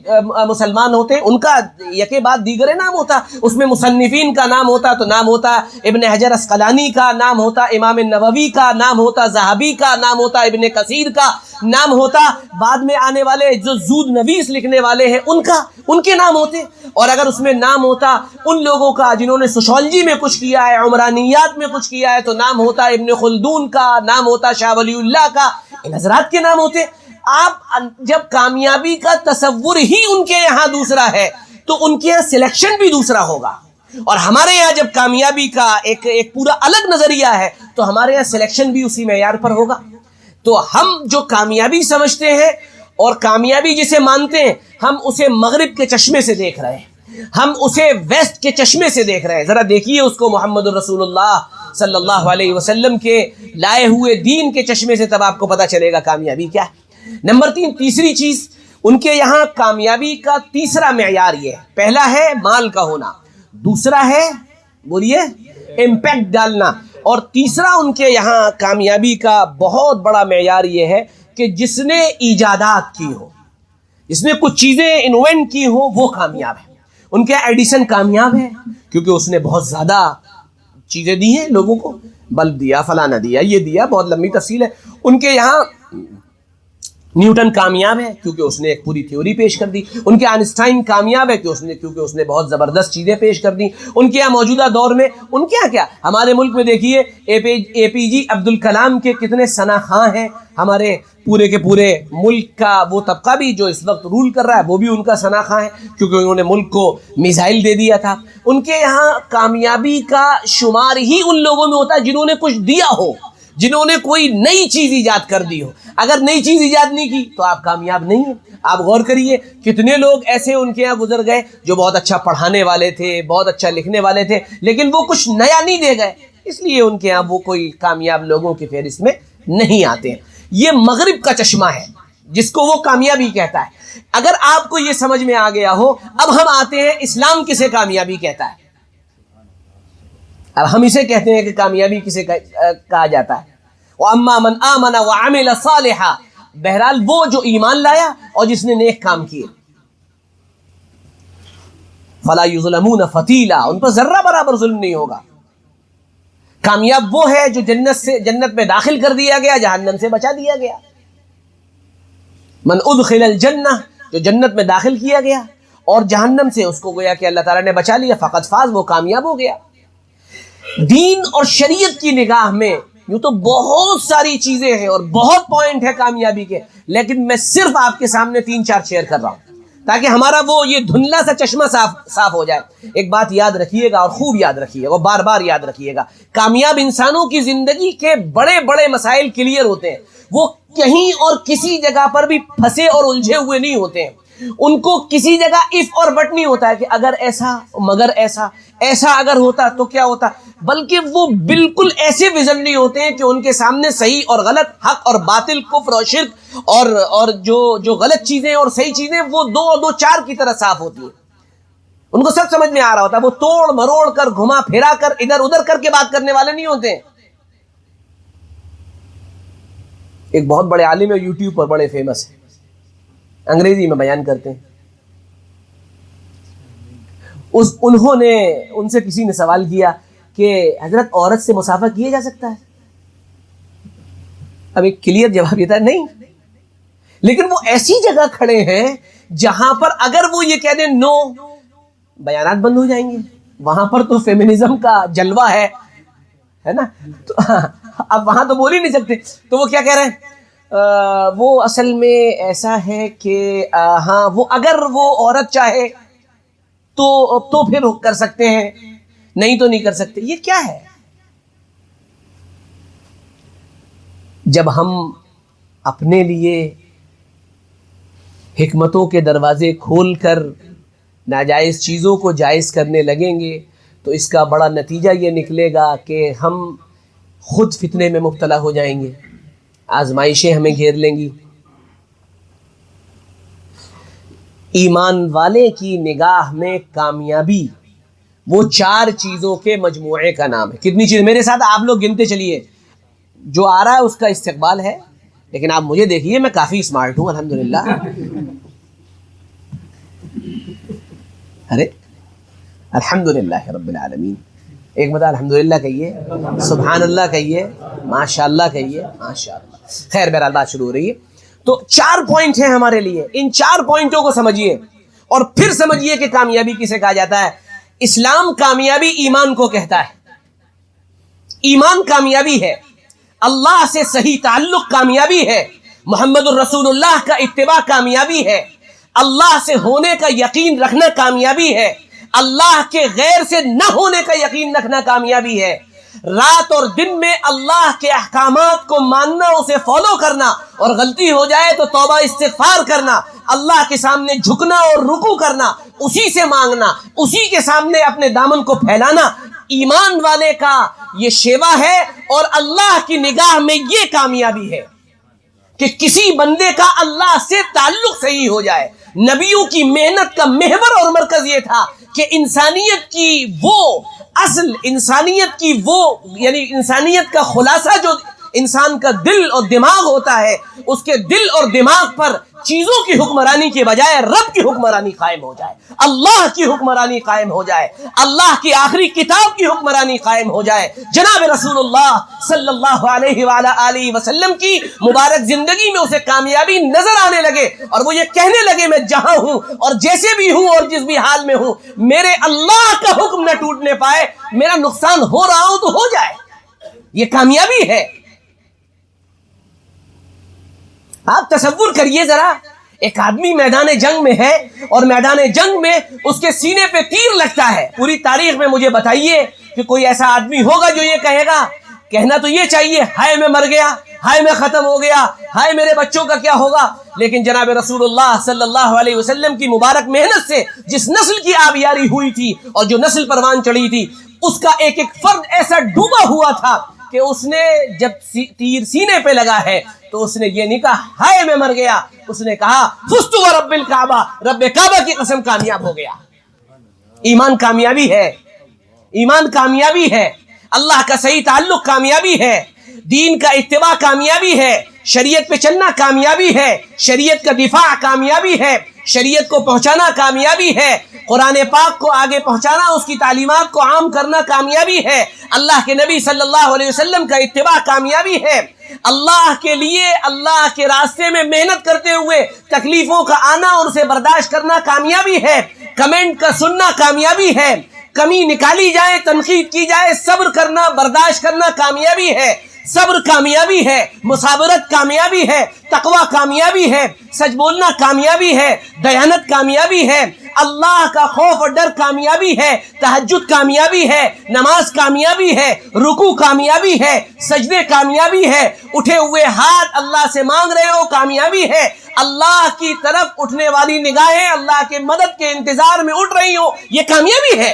مسلمان ہوتے ہیں ان کا یکے بعد دیگر نام ہوتا، اس میں مصنفین کا نام ہوتا تو نام ہوتا ابن حجر اسقلانی کا، نام ہوتا امام نووی کا، نام ہوتا ذہبی کا، نام ہوتا ابن کثیر کا، نام ہوتا بعد میں آنے والے جو زود نویس لکھنے والے ہیں ان کے نام ہوتے، اور اگر اس میں نام ہوتا ان لوگوں کا جنہوں نے سوشالوجی میں کچھ کیا ہے، عمرانیات میں کچھ کیا ہے، تو نام ہوتا ابن خلدون کا، نام ہوتا شاہ ولی اللہ کا، ان حضرات کے نام ہوتے۔ آپ جب کامیابی کا تصور ہی ان کے یہاں دوسرا ہے تو ان کے یہاں سلیکشن بھی دوسرا ہوگا، اور ہمارے یہاں جب کامیابی کا ایک پورا الگ نظریہ ہے تو ہمارے یہاں سلیکشن بھی اسی معیار پر ہوگا۔ تو ہم جو کامیابی سمجھتے ہیں اور کامیابی جسے مانتے ہیں، ہم اسے مغرب کے چشمے سے دیکھ رہے ہیں، ہم اسے ویسٹ کے چشمے سے دیکھ رہے ہیں۔ ذرا دیکھیے اس کو محمد الرسول اللہ صلی اللہ علیہ وسلم کے لائے ہوئے دین کے چشمے سے، تب آپ کو پتہ چلے گا کامیابی کیا ہے۔ نمبر 3، تیسری چیز ان کے یہاں کامیابی کا تیسرا معیار یہ ہے، پہلا ہے مال کا ہونا، دوسرا ہے بولیے امپیکٹ ڈالنا، اور تیسرا ان کے یہاں کامیابی کا بہت بڑا معیار یہ ہے کہ جس نے ایجادات کی ہو، جس نے کچھ چیزیں انوینٹ کی ہو وہ کامیاب ہے۔ ان کے ایڈیسن کامیاب ہے کیونکہ اس نے بہت زیادہ چیزیں دی ہیں لوگوں کو، بلب دیا، فلانا دیا، یہ دیا، بہت لمبی تفصیل ہے۔ ان کے یہاں نیوٹن کامیاب ہے کیونکہ اس نے ایک پوری تھیوری پیش کر دی۔ ان کے آئنسٹائن کامیاب ہے کیونکہ اس نے بہت زبردست چیزیں پیش کر دی۔ ان کے یہاں موجودہ دور میں ان کے یہاں کیا، ہمارے ملک میں دیکھیے اے پی جی عبد الکلام کے کتنے ثنا خواں ہیں، ہمارے پورے کے پورے ملک کا وہ طبقہ بھی جو اس وقت رول کر رہا ہے وہ بھی ان کا ثنا خواں ہے کیونکہ انہوں نے ملک کو میزائل دے دیا تھا۔ ان کے یہاں کامیابی کا شمار ہی ان لوگوں میں ہوتا ہے جنہوں نے کچھ دیا ہو، جنہوں نے کوئی نئی چیز ایجاد کر دی ہو۔ اگر نئی چیز ایجاد نہیں کی تو آپ کامیاب نہیں ہیں۔ آپ غور کریے کتنے لوگ ایسے ان کے یہاں گزر گئے جو بہت اچھا پڑھانے والے تھے، بہت اچھا لکھنے والے تھے، لیکن وہ کچھ نیا نہیں دے گئے، اس لیے ان کے یہاں وہ کوئی کامیاب لوگوں کی فہرست میں نہیں آتے ہیں۔ یہ مغرب کا چشمہ ہے جس کو وہ کامیابی کہتا ہے۔ اگر آپ کو یہ سمجھ میں آ گیا ہو، اب ہم آتے ہیں اسلام کسے کامیابی کہتا ہے۔ اب ہم اسے کہتے ہیں کہ کامیابی کسے کہا جاتا ہے؟ وَأَمَّا مَنْ آمَنَ وَعَمِلَ صَالِحًا، بہرحال وہ جو ایمان لایا اور جس نے نیک کام کیے. فَلَا يُظْلَمُونَ فَتِيلًا، ان پر ذرہ برابر ظلم نہیں ہوگا. کامیاب وہ ہے جو جنت میں داخل کر دیا گیا، جہنم سے بچا دیا گیا. من ادخل الجنہ، جو جنت میں داخل کیا گیا اور جہنم سے اس کو گویا کہ اللہ تعالیٰ نے بچا لیا، فقط فاز، وہ کامیاب ہو گیا. دین اور شریعت کی نگاہ میں یوں تو بہت ساری چیزیں ہیں اور بہت پوائنٹ ہے کامیابی کے، لیکن میں صرف آپ کے سامنے 3-4 شیئر کر رہا ہوں تاکہ ہمارا وہ یہ دھندلا سا چشمہ صاف ہو جائے. ایک بات یاد رکھیے گا اور خوب یاد رکھیے گا اور بار بار یاد رکھیے گا، کامیاب انسانوں کی زندگی کے بڑے بڑے مسائل کلیئر ہوتے ہیں. وہ کہیں اور کسی جگہ پر بھی پھنسے اور الجھے ہوئے نہیں ہوتے ہیں. ان کو کسی جگہ اف اور بٹ نہیں ہوتا ہے کہ اگر ایسا مگر ایسا اگر ہوتا تو کیا ہوتا، بلکہ وہ بالکل ایسے ویژن نہیں ہوتے ہیں کہ ان کے سامنے صحیح اور غلط، حق اور باطل، کفر اور شرک اور جو غلط چیزیں اور صحیح چیزیں وہ 2 اور 2 4 کی طرح صاف ہوتی ہیں. ان کو سب سمجھ میں آ رہا ہوتا ہے. وہ توڑ مروڑ کر، گھما پھرا کر، ادھر ادھر کر کے بات کرنے والے نہیں ہوتے ہیں. ایک بہت بڑے عالم ہے، یوٹیوب پر بڑے فیمس ہیں، انگریزی میں بیان کرتے ہیں. انہوں نے ان سے کسی نے سوال کیا کہ حضرت عورت سے مسافہ کیا جا سکتا ہے؟ اب ایک کلیئر جواب یہ تھا نہیں. لیکن وہ ایسی جگہ کھڑے ہیں جہاں پر اگر وہ یہ کہہ دیں نو، بیانات بند ہو جائیں گے. وہاں پر تو فیمنزم کا جلوہ ہے نا، تو اب وہاں تو بول ہی نہیں سکتے. تو وہ کیا کہہ رہے ہیں؟ وہ اصل میں ایسا ہے کہ ہاں وہ اگر وہ عورت چاہے تو پھر کر سکتے ہیں، نہیں تو نہیں کر سکتے. یہ کیا ہے؟ جب ہم اپنے لیے حکمتوں کے دروازے کھول کر ناجائز چیزوں کو جائز کرنے لگیں گے تو اس کا بڑا نتیجہ یہ نکلے گا کہ ہم خود فتنے میں مبتلا ہو جائیں گے، آزمائشیں ہمیں گھیر لیں گی. ایمان والے کی نگاہ میں کامیابی وہ 4 چیزوں کے مجموعے کا نام ہے. کتنی چیز؟ میرے ساتھ آپ لوگ گنتے چلیے، جو آ رہا ہے اس کا استقبال ہے، لیکن آپ مجھے دیکھیے، میں کافی اسمارٹ ہوں الحمدللہ. ارے الحمدللہ رب العالمین. ایک بتا الحمدللہ کہیے، سبحان اللہ کہیے، ماشاءاللہ کہیے، ماشاءاللہ. خیر بہرحال بات شروع ہو رہی ہے. تو 4 پوائنٹ ہیں ہمارے لیے. ان 4 پوائنٹوں کو سمجھیے اور پھر سمجھیے کہ کامیابی کسے کہا جاتا ہے. اسلام کامیابی ایمان کو کہتا ہے. ایمان کامیابی ہے، اللہ سے صحیح تعلق کامیابی ہے، محمد الرسول اللہ کا اتباع کامیابی ہے، اللہ سے ہونے کا یقین رکھنا کامیابی ہے، اللہ کے غیر سے نہ ہونے کا یقین رکھنا کامیابی ہے، رات اور دن میں اللہ کے احکامات کو ماننا، اسے فالو کرنا، اور غلطی ہو جائے تو توبہ استغفار کرنا، اللہ کے سامنے جھکنا اور رکوع کرنا، اسی سے مانگنا، اسی کے سامنے اپنے دامن کو پھیلانا ایمان والے کا یہ شیوا ہے. اور اللہ کی نگاہ میں یہ کامیابی ہے کہ کسی بندے کا اللہ سے تعلق صحیح ہو جائے. نبیوں کی محنت کا محور اور مرکز یہ تھا کہ انسانیت کی وہ اصل، انسانیت کی وہ یعنی انسانیت کا خلاصہ جو انسان کا دل اور دماغ ہوتا ہے، اس کے دل اور دماغ پر چیزوں کی حکمرانی کے بجائے رب کی حکمرانی قائم ہو جائے، اللہ کی حکمرانی قائم ہو جائے، اللہ کی آخری کتاب کی حکمرانی قائم ہو جائے، جناب رسول اللہ صلی اللہ علیہ وآلہ آلہ وسلم کی مبارک زندگی میں اسے کامیابی نظر آنے لگے اور وہ یہ کہنے لگے میں جہاں ہوں اور جیسے بھی ہوں اور جس بھی حال میں ہوں، میرے اللہ کا حکم نہ ٹوٹنے پائے، میرا نقصان ہو رہا ہو تو ہو جائے. یہ کامیابی ہے. آپ تصور کریے ذرا، ایک آدمی میدان جنگ میں ہے اور میدان جنگ میں اس کے سینے پہ تیر لگتا ہے. پوری تاریخ میں مجھے بتائیے کہ کوئی ایسا آدمی ہوگا جو یہ کہے گا؟ کہنا تو یہ چاہیے ہائے میں مر گیا، ہائے میں ختم ہو گیا، ہائے میرے بچوں کا کیا ہوگا. لیکن جناب رسول اللہ صلی اللہ علیہ وسلم کی مبارک محنت سے جس نسل کی آبیاری ہوئی تھی اور جو نسل پروان چڑھی تھی، اس کا ایک ایک فرد ایسا ڈوبا ہوا تھا کہ اس نے جب تیر سینے پہ لگا ہے تو اس نے یہ نہیں کہا ہائے میں مر گیا، اس نے کہا فزت ورب الکعبہ، رب کعبہ کی قسم کامیاب ہو گیا. ایمان کامیابی ہے، ایمان کامیابی ہے. اللہ کا صحیح تعلق کامیابی ہے، دین کا اتباع کامیابی ہے، شریعت پہ چلنا کامیابی ہے، شریعت کا دفاع کامیابی ہے، شریعت کو پہنچانا کامیابی ہے، قرآن پاک کو آگے پہنچانا، اس کی تعلیمات کو عام کرنا کامیابی ہے، اللہ کے نبی صلی اللہ علیہ وسلم کا اتباع کامیابی ہے، اللہ کے لیے اللہ کے راستے میں محنت کرتے ہوئے تکلیفوں کا آنا اور اسے برداشت کرنا کامیابی ہے، کمنٹ کا سننا کامیابی ہے، کمی نکالی جائے، تنقید کی جائے، صبر کرنا برداشت کرنا کامیابی ہے، صبر کامیابی ہے، مصابرت کامیابی ہے، تقوی کامیابی ہے، سچ بولنا کامیابی ہے، دیانت کامیابی ہے، اللہ کا خوف اور ڈر کامیابی ہے، تہجد کامیابی ہے، نماز کامیابی ہے، رکوع کامیابی ہے، سجدے کامیابی ہے، اٹھے ہوئے ہاتھ اللہ سے مانگ رہے ہو کامیابی ہے، اللہ کی طرف اٹھنے والی نگاہیں اللہ کے مدد کے انتظار میں اٹھ رہی ہو، یہ کامیابی ہے،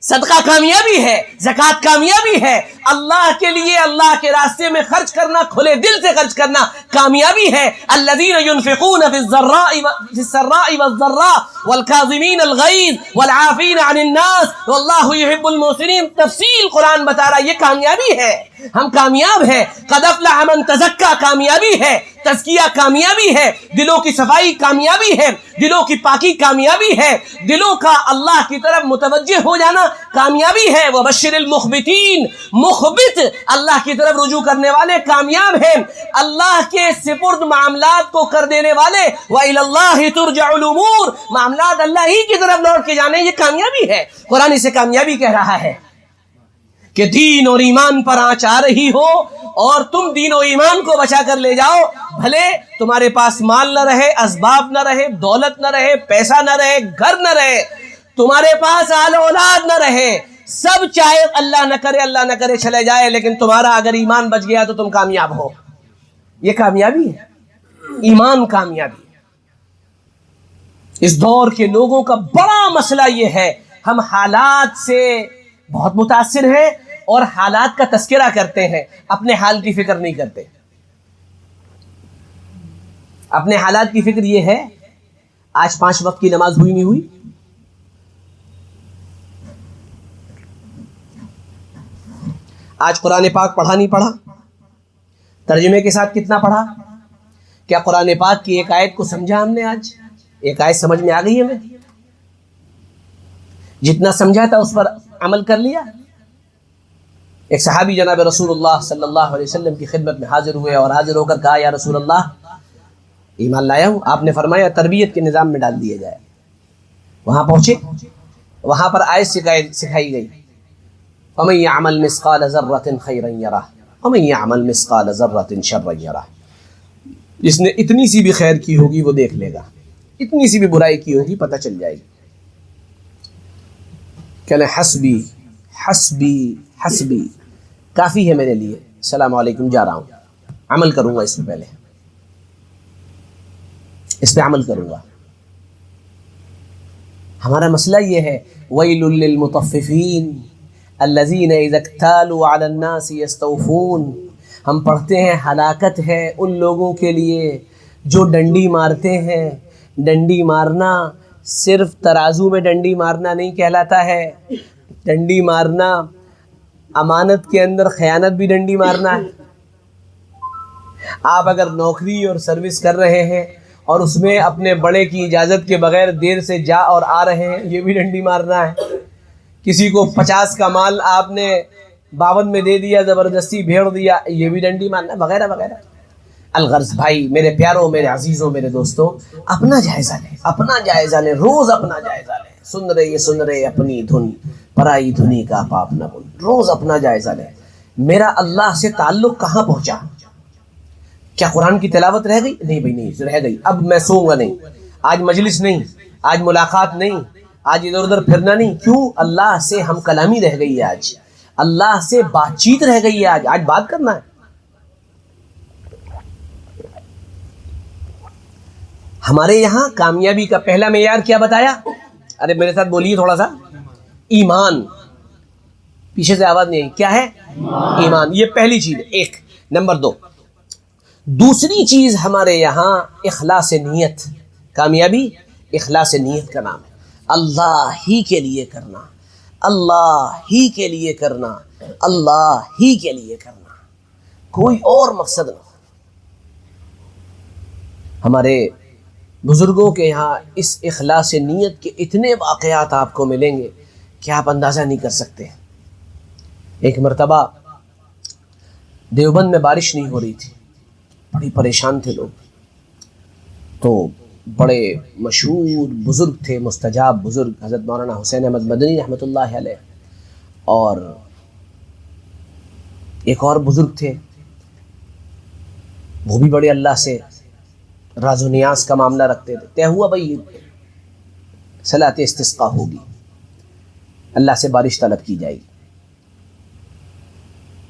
صدقہ کامیابی ہے، زکوٰۃ کامیابی ہے، اللہ کے لیے اللہ کے راستے میں خرچ کرنا، کھلے دل سے خرچ کرنا کامیابی ہے، الذین ينفقون فی السراء والضراء والکاظمین الغیظ والعافین عن الناس واللہ یحب المحسنین، تفصیل قرآن بتا رہا ہے، یہ کامیابی ہے، ہم کامیاب ہیں، قد افلح من تزکا کامیابی ہے، تزکیہ کامیابی ہے، دلوں کی صفائی کامیابی ہے، دلوں کی پاکی کامیابی ہے، دلوں کا اللہ کی طرف متوجہ ہو جانا کامیابی ہے، وبشر المخبتین، مخبت اللہ کی طرف رجوع کرنے والے کامیاب ہیں، اللہ کے سپرد معاملات کو کر دینے والے، وَإِلَى اللَّهِ تُرْجَعُ الْأُمُورُ، معاملات اللہ ہی کی طرف لوٹ کے جانے، یہ کامیابی ہے، قرآن اسے کامیابی کہہ رہا ہے کہ دین اور ایمان پر آنچ آ رہی ہو اور تم دین و ایمان کو بچا کر لے جاؤ، بھلے تمہارے پاس مال نہ رہے، اسباب نہ رہے، دولت نہ رہے، پیسہ نہ رہے، گھر نہ رہے، تمہارے پاس آل اولاد نہ رہے، سب چاہے اللہ نہ کرے چلے جائے، لیکن تمہارا اگر ایمان بچ گیا تو تم کامیاب ہو، یہ کامیابی ہے، ایمان کامیابی ہے۔ اس دور کے لوگوں کا بڑا مسئلہ یہ ہے، ہم حالات سے بہت متاثر ہیں اور حالات کا تذکرہ کرتے ہیں، اپنے حال کی فکر نہیں کرتے۔ اپنے حالات کی فکر یہ ہے، آج 5 وقت کی نماز ہوئی نہیں ہوئی، آج قرآن پاک پڑھا نہیں پڑھا، ترجمے کے ساتھ کتنا پڑھا، کیا قرآن پاک کی ایک آیت کو سمجھا ہم نے، آج ایک آیت سمجھ میں آ گئی ہمیں، جتنا سمجھا تھا اس پر عمل کر لیا۔ ایک صحابی جناب رسول اللہ صلی اللہ علیہ وسلم کی خدمت میں حاضر ہوئے اور حاضر ہو کر کہا، یا رسول اللہ ایمان لایا ہوں، آپ نے فرمایا تربیت کے نظام میں ڈال دیا جائے۔ وہاں پہنچے، وہاں پر آیت سکھائی گئی، وَمَن يَعْمَلْ مِثْقَالَ ذَرَّةٍ خَيْرًا يَرَهُ وَمَن يَعْمَلْ مِثْقَالَ ذَرَّةٍ شَرًّا يَرَهُ، جس نے اتنی سی بھی خیر کی ہوگی وہ دیکھ لے گا، اتنی سی بھی برائی کی ہوگی پتہ چل جائے گی۔ کہنے حسبی حسبی حسبی، کافی ہے میرے لیے، السلام علیکم، جا رہا ہوں، عمل کروں گا، اس سے پہلے اس پہ عمل کروں گا۔ ہمارا مسئلہ یہ ہے، وَيْلٌ لِّلْمُطَفِّفِينَ الَّذِينَ إِذَا اكْتَالُوا عَلَى النَّاسِ يَسْتَوْفُونَ، ہم پڑھتے ہیں ہلاکت ہے ان لوگوں کے لیے جو ڈنڈی مارتے ہیں۔ ڈنڈی مارنا صرف ترازو میں ڈنڈی مارنا نہیں کہلاتا ہے، ڈنڈی مارنا امانت کے اندر خیانت بھی ڈنڈی مارنا ہے۔ آپ اگر نوکری اور سروس کر رہے ہیں اور اس میں اپنے بڑے کی اجازت کے بغیر دیر سے جا اور آ رہے ہیں، یہ بھی ڈنڈی مارنا ہے۔ کسی کو 50 کا مال آپ نے 52 میں دے دیا، زبردستی بھیڑ دیا، یہ بھی ڈنڈی مارنا، وغیرہ وغیرہ۔ الغرض بھائی، میرے پیاروں، میرے عزیزوں، میرے دوستوں، اپنا جائزہ لیں، اپنا جائزہ لیں، روز اپنا جائزہ لیں۔ سن رہے اپنی دھن، پرائی دھنی کا پاپ نہ بن، روز اپنا جائزہ لیں، میرا اللہ سے تعلق کہاں پہنچا؟ کیا قرآن کی تلاوت رہ گئی؟ نہیں بھائی، نہیں رہ گئی، اب میں سوؤں گا نہیں، آج مجلس نہیں، آج ملاقات نہیں، آج ادھر ادھر پھرنا نہیں۔ کیوں؟ اللہ سے ہم کلامی رہ گئی ہے، آج اللہ سے بات چیت رہ گئی ہے، آج بات کرنا ہے۔ ہمارے یہاں کامیابی کا پہلا معیار کیا بتایا؟ ارے میرے ساتھ بولیے تھوڑا سا، ایمان۔ پیچھے سے آواز نہیں آئی، کیا ہے؟ ایمان، یہ پہلی چیز ہے، ایک۔ نمبر 2، دوسری چیز ہمارے یہاں اخلاص نیت۔ کامیابی اخلاص نیت کا نام ہے، اللہ ہی کے لیے کرنا، اللہ ہی کے لیے کرنا، اللہ ہی کے لیے کرنا، کوئی اور مقصد نہ ہو۔ ہمارے بزرگوں کے یہاں اس اخلاص نیت کے اتنے واقعات آپ کو ملیں گے کہ آپ اندازہ نہیں کر سکتے۔ ایک مرتبہ دیوبند میں بارش نہیں ہو رہی تھی، بڑی پریشان تھے لوگ، تو بڑے مشہور بزرگ تھے، مستجاب بزرگ، حضرت مولانا حسین احمد مدنی رحمۃ اللہ علیہ، اور ایک اور بزرگ تھے، وہ بھی بڑے اللہ سے راز و نیاز کا معاملہ رکھتے تھے۔ طے ہوا بھائی صلاۃ استسقاء ہوگی، اللہ سے بارش طلب کی جائے گی۔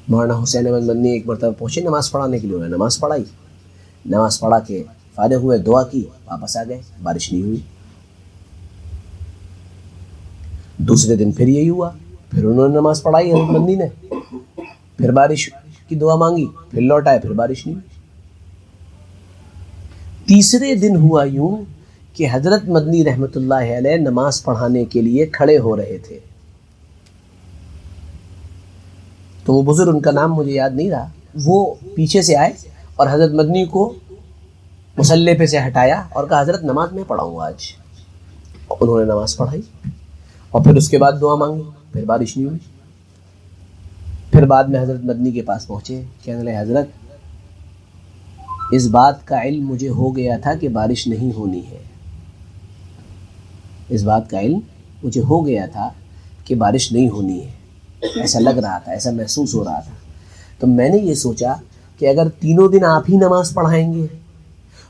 مولانا حسین احمد مدنی ایک مرتبہ پہنچے نماز پڑھانے کے لیے، انہوں نے نماز پڑھائی، نماز پڑھا کے فارغ ہوئے، دعا کی، واپس آ گئے، بارش نہیں ہوئی۔ دوسرے دن پھر یہی ہوا، پھر انہوں نے نماز پڑھائی حضرت مدنی نے، پھر بارش کی دعا مانگی، پھر لوٹ آئے، پھر بارش نہیں ہوئی۔ تیسرے دن ہوا یوں کہ حضرت مدنی رحمۃ اللہ علیہ نماز پڑھانے کے لیے کھڑے ہو رہے تھے، تو وہ بزرگ، ان کا نام مجھے یاد نہیں رہا، وہ پیچھے سے آئے اور حضرت مدنی کو مصلی پہ سے ہٹایا اور کہا حضرت نماز میں پڑھاؤں گا آج۔ انہوں نے نماز پڑھائی اور پھر اس کے بعد دعا مانگی، پھر بارش نہیں ہوئی۔ پھر بعد میں حضرت مدنی کے پاس پہنچے، کہنے لگے حضرت اس بات کا علم مجھے ہو گیا تھا کہ بارش نہیں ہونی ہے، اس بات کا علم مجھے ہو گیا تھا کہ بارش نہیں ہونی ہے، ایسا لگ رہا تھا، ایسا محسوس ہو رہا تھا، تو میں نے یہ سوچا کہ اگر تینوں دن آپ ہی نماز پڑھائیں گے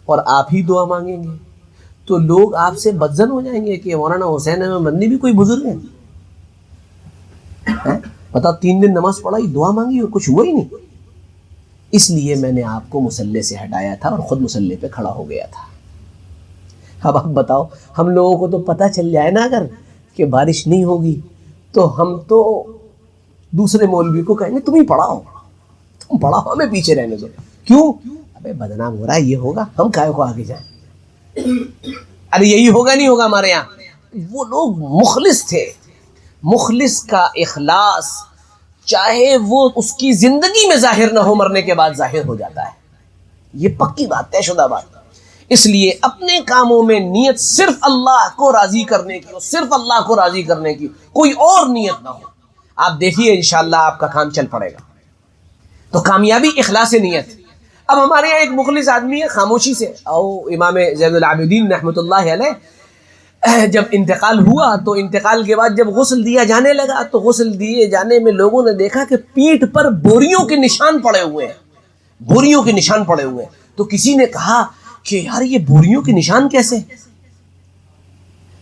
اور آپ ہی دعا مانگیں گے تو لوگ آپ سے بدظن ہو جائیں گے کہ مولانا حسین احمد مدنی بھی کوئی بزرگ ہے، بتاؤ 3 دن نماز پڑھائی، دعا مانگی اور کچھ ہوا ہی نہیں۔ اس لیے میں نے آپ کو مصلی سے ہٹایا تھا اور خود مصلی پہ کھڑا ہو گیا تھا۔ اب آپ بتاؤ، ہم لوگوں کو تو پتہ چل جائے نا اگر کہ بارش نہیں ہوگی تو ہم تو دوسرے مولوی کو کہیں گے تم ہی پڑھاؤ، تم پڑھاؤ، ہمیں پیچھے رہنے دو۔ کیوں؟ ابے بدنام ہو رہا ہے، یہ ہوگا، ہم کائے کو آگے جائیں؟ ارے یہی ہوگا نہیں ہوگا ہمارے یہاں۔ وہ لوگ مخلص تھے، مخلص کا اخلاص چاہے وہ اس کی زندگی میں ظاہر نہ ہو، مرنے کے بعد ظاہر ہو جاتا ہے، یہ پکی بات، طے شدہ بات۔ اس لیے اپنے کاموں میں نیت صرف اللہ کو راضی کرنے کی ہو، صرف اللہ کو راضی کرنے کی، کوئی اور نیت نہ ہو۔ آپ دیکھیے انشاءاللہ آپ کا کام چل پڑے گا۔ تو کامیابی اخلاص نیت۔ اب ہمارے یہاں ایک مخلص آدمی ہے، خاموشی سے، او امام زین العابدین رحمۃ اللہ علیہ جب انتقال ہوا تو انتقال کے بعد جب غسل دیا جانے لگا تو غسل دیے جانے میں لوگوں نے دیکھا کہ پیٹھ پر بوریوں کے نشان پڑے ہوئے ہیں، بوریوں کے نشان پڑے ہوئے ہیں۔ تو کسی نے کہا کہ یار یہ بوریوں کے نشان کیسے؟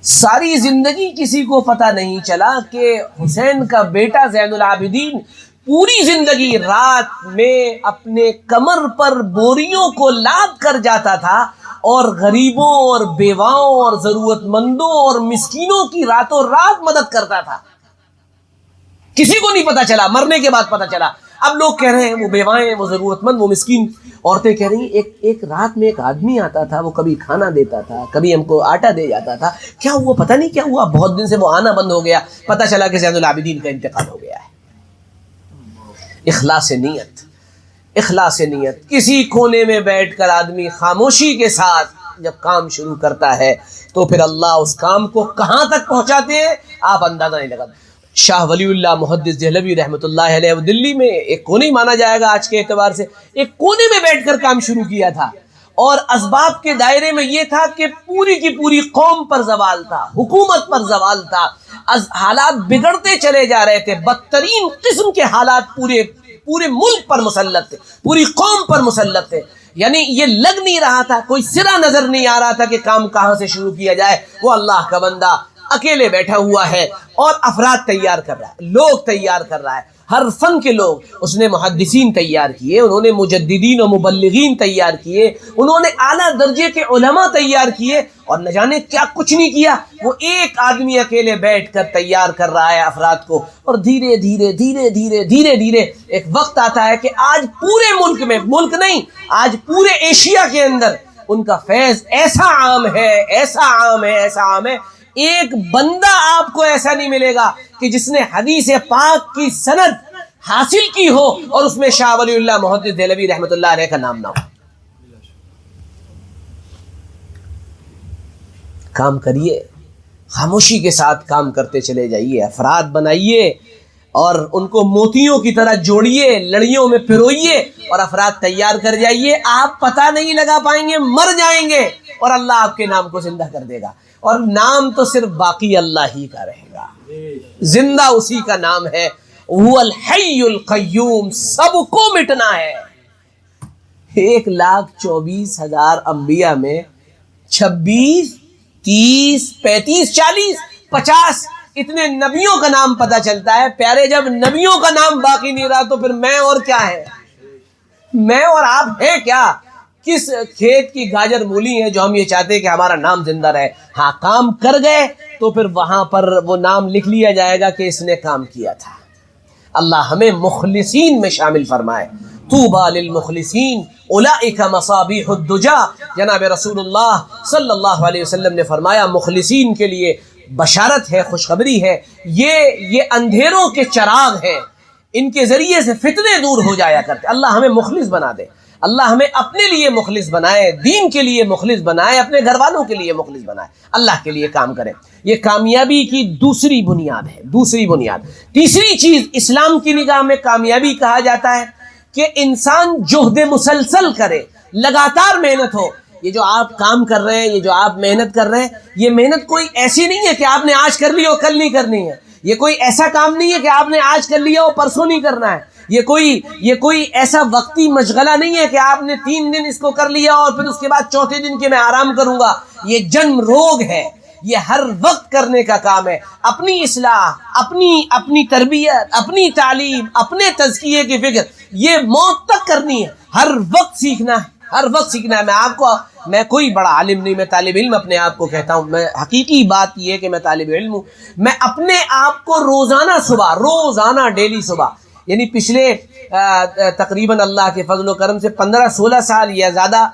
ساری زندگی کسی کو پتہ نہیں چلا کہ حسین کا بیٹا زین العابدین پوری زندگی رات میں اپنے کمر پر بوریوں کو لاد کر جاتا تھا اور غریبوں اور بیواؤں اور ضرورت مندوں اور مسکینوں کی راتوں رات مدد کرتا تھا۔ کسی کو نہیں پتا چلا، مرنے کے بعد پتا چلا۔ اب لوگ کہہ رہے ہیں وہ بیوائیں، وہ ضرورت مند، وہ مسکین۔ عورتیں کہہ رہی ہیں ایک رات میں ایک آدمی آتا تھا، وہ کبھی کھانا دیتا تھا، کبھی ہم کو آٹا دے جاتا تھا، کیا ہوا پتہ نہیں کیا ہوا، بہت دن سے وہ آنا بند ہو گیا، پتہ چلا کہ زین العابدین کا انتقال ہو گیا ہے۔ اخلاص نیت، اخلاص نیت۔ کسی کونے میں بیٹھ کر آدمی خاموشی کے ساتھ جب کام شروع کرتا ہے تو پھر اللہ اس کام کو کہاں تک پہنچاتے ہیں آپ اندازہ نہیں لگا۔ شاہ ولی اللہ محدث دہلوی رحمۃ اللہ علیہ وہ دلی میں ایک کونے مانا جائے گا آج کے اعتبار سے، ایک کونے میں بیٹھ کر کام شروع کیا تھا، اور اسباب کے دائرے میں یہ تھا کہ پوری کی پوری قوم پر زوال تھا، حکومت پر زوال تھا، حالات بگڑتے چلے جا رہے تھے، بدترین قسم کے حالات پورے ملک پر مسلط تھے، پوری قوم پر مسلط تھے۔ یعنی یہ لگ نہیں رہا تھا، کوئی سرا نظر نہیں آ رہا تھا کہ کام کہاں سے شروع کیا جائے۔ وہ اللہ کا بندہ اکیلے بیٹھا ہوا ہے اور افراد تیار کر رہا ہے، لوگ تیار کر رہا ہے، ہر فن کے لوگ۔ اس نے محدثین تیار کیے، انہوں نے مجددین و مبلغین تیار کیے، انہوں نے اعلیٰ درجے کے علماء تیار کیے، اور نہ جانے کیا کچھ نہیں کیا۔ وہ ایک آدمی اکیلے بیٹھ کر تیار کر رہا ہے افراد کو، اور دھیرے دھیرے دھیرے دھیرے دھیرے دھیرے ایک وقت آتا ہے کہ آج پورے ملک میں، ملک نہیں آج پورے ایشیا کے اندر ان کا فیض ایسا عام ہے، ایسا عام ہے، ایسا عام ہے، ایک بندہ آپ کو ایسا نہیں ملے گا کہ جس نے حدیث پاک کی سند حاصل کی ہو اور اس میں شاہ ولی اللہ محدث دہلوی رحمۃ اللہ علیہ کا نام نہ ہو. کام کریے, خاموشی کے ساتھ کام کرتے چلے جائیے, افراد بنائیے اور ان کو موتیوں کی طرح جوڑیے, لڑیوں میں پروئیے اور افراد تیار کر جائیے. آپ پتہ نہیں لگا پائیں گے, مر جائیں گے اور اللہ آپ کے نام کو زندہ کر دے گا. اور نام تو صرف باقی اللہ ہی کا رہے گا, زندہ اسی کا نام ہے, وہ الحی القیوم, سب کو مٹنا ہے. 1,24,000 انبیاء میں 26 30 35 40 50 اتنے نبیوں کا نام پتہ چلتا ہے. پیارے, جب نبیوں کا نام باقی نہیں رہا تو پھر میں اور کیا ہے, میں اور آپ ہیں کیا؟ کس کھیت کی گاجر مولی ہے جو ہم یہ چاہتے ہیں کہ ہمارا نام زندہ رہے. ہاں, کام کر گئے تو پھر وہاں پر وہ نام لکھ لیا جائے گا کہ اس نے کام کیا تھا. اللہ ہمیں مخلصین میں شامل فرمائے. طوبیٰ للمخلصین اولئک مصابیح الدجا. جناب رسول اللہ صلی اللہ علیہ وسلم نے فرمایا مخلصین کے لیے بشارت ہے, خوشخبری ہے, یہ اندھیروں کے چراغ ہیں, ان کے ذریعے سے فتنے دور ہو جایا کرتے. اللہ ہمیں مخلص بنا دے, اللہ ہمیں اپنے لیے مخلص بنائے, دین کے لیے مخلص بنائے, اپنے گھر والوں کے لیے مخلص بنائے, اللہ کے لیے کام کریں. یہ کامیابی کی دوسری بنیاد ہے, دوسری بنیاد. تیسری چیز اسلام کی نگاہ میں کامیابی کہا جاتا ہے کہ انسان جہد مسلسل کرے, لگاتار محنت ہو. یہ جو آپ کام کر رہے ہیں, یہ جو آپ محنت کر رہے ہیں, یہ محنت کوئی ایسی نہیں ہے کہ آپ نے آج کر لی اور کل نہیں کرنی ہے. یہ کوئی ایسا کام نہیں ہے کہ آپ نے آج کر لیا اور پرسوں نہیں کرنا ہے. یہ کوئی ایسا وقتی مشغلہ نہیں ہے کہ آپ نے 3 دن اس کو کر لیا اور پھر اس کے بعد چوتھے دن کے میں آرام کروں گا. یہ جنم روگ ہے, یہ ہر وقت کرنے کا کام ہے. اپنی اصلاح, اپنی تربیت, اپنی تعلیم, اپنے تزکیے کی فکر, یہ موت تک کرنی ہے. ہر وقت سیکھنا ہے, ہر وقت سیکھنا ہے. میں کوئی بڑا عالم نہیں, میں طالب علم اپنے آپ کو کہتا ہوں. میں حقیقی بات یہ ہے کہ میں طالب علم ہوں. میں اپنے آپ کو روزانہ ڈیلی صبح, یعنی پچھلے تقریباً اللہ کے فضل و کرم سے 15-16 سال یا زیادہ,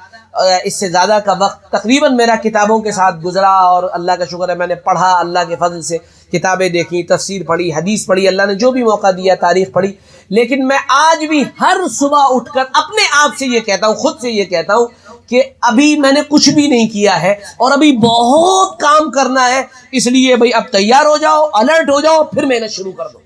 اس سے زیادہ کا وقت تقریباً میرا کتابوں کے ساتھ گزرا. اور اللہ کا شکر ہے میں نے پڑھا, اللہ کے فضل سے کتابیں دیکھی, تفسیر پڑھی, حدیث پڑھی, اللہ نے جو بھی موقع دیا تاریخ پڑھی. لیکن میں آج بھی ہر صبح اٹھ کر اپنے آپ سے یہ کہتا ہوں, خود سے یہ کہتا ہوں کہ ابھی میں نے کچھ بھی نہیں کیا ہے اور ابھی بہت کام کرنا ہے. اس لیے بھائی اب تیار ہو جاؤ, الرٹ ہو جاؤ, پھر محنت شروع کر دو.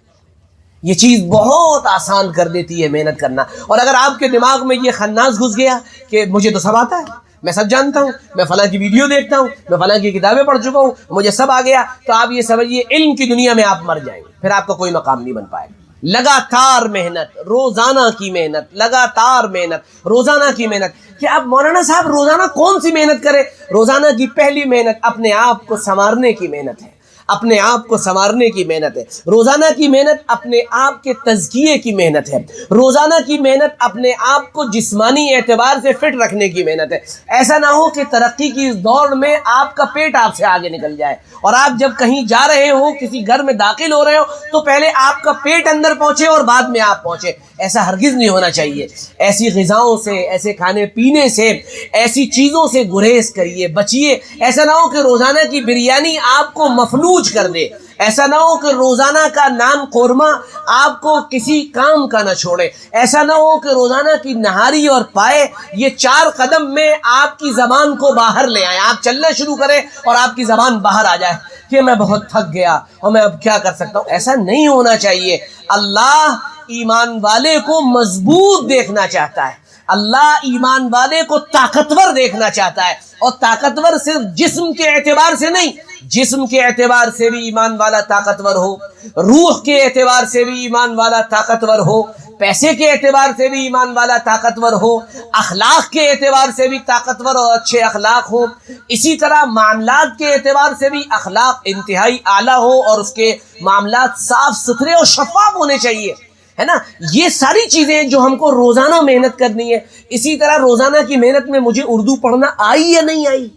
یہ چیز بہت آسان کر دیتی ہے محنت کرنا. اور اگر آپ کے دماغ میں یہ خناس گھس گیا کہ مجھے تو سب آتا ہے, میں سب جانتا ہوں, میں فلاں کی ویڈیو دیکھتا ہوں, میں فلاں کی کتابیں پڑھ چکا ہوں, مجھے سب آ گیا, تو آپ یہ سمجھیے علم کی دنیا میں آپ مر جائیں گے, پھر آپ کا کوئی مقام نہیں بن پائے گا. لگاتار محنت, روزانہ کی محنت, لگاتار محنت, روزانہ کی محنت. کہ اب مولانا صاحب روزانہ کون سی محنت کرے؟ روزانہ کی پہلی محنت اپنے آپ کو سنوارنے کی محنت ہے, اپنے آپ کو سنوارنے کی محنت ہے. روزانہ کی محنت اپنے آپ کے تزکیے کی محنت ہے. روزانہ کی محنت اپنے آپ کو جسمانی اعتبار سے فٹ رکھنے کی محنت ہے. ایسا نہ ہو کہ ترقی کی اس دوڑ میں آپ کا پیٹ آپ سے آگے نکل جائے اور آپ جب کہیں جا رہے ہو, کسی گھر میں داخل ہو رہے ہو, تو پہلے آپ کا پیٹ اندر پہنچے اور بعد میں آپ پہنچے. ایسا ہرگز نہیں ہونا چاہیے. ایسی غذاؤں سے, ایسے کھانے پینے سے, ایسی چیزوں سے گریز کریے, بچیے. ایسا نہ ہو کہ روزانہ کی بریانی آپ کو مفلوج کر دے. ایسا نہ ہو کہ روزانہ کا نان قورمہ آپ کو کسی کام کا نہ چھوڑے. ایسا نہ ہو کہ روزانہ کی نہاری اور پائے یہ 4 قدم میں آپ کی زبان کو باہر لے آئے. آپ چلنا شروع کریں اور آپ کی زبان باہر آ جائے کہ میں بہت تھک گیا اور میں اب کیا کر سکتا ہوں. ایسا نہیں ہونا چاہیے. اللہ ایمان والے کو مضبوط دیکھنا چاہتا ہے. اللہ ایمان والے کو طاقتور دیکھنا چاہتا ہے. اور طاقتور صرف جسم کے اعتبار سے نہیں, جسم کے اعتبار سے بھی ایمان والا طاقتور ہو, روح کے اعتبار سے بھی ایمان والا طاقتور ہو, پیسے کے اعتبار سے بھی ایمان والا طاقتور ہو, اخلاق کے اعتبار سے بھی طاقتور اور اچھے اخلاق ہو. اسی طرح معاملات کے اعتبار سے بھی اخلاق انتہائی اعلیٰ ہو اور اس کے معاملات صاف ستھرے اور شفاف ہونے چاہیے, ہے نا. یہ ساری چیزیں جو ہم کو روزانہ محنت کرنی ہے. اسی طرح روزانہ کی محنت میں مجھے اردو پڑھنا آئی یا نہیں آئی,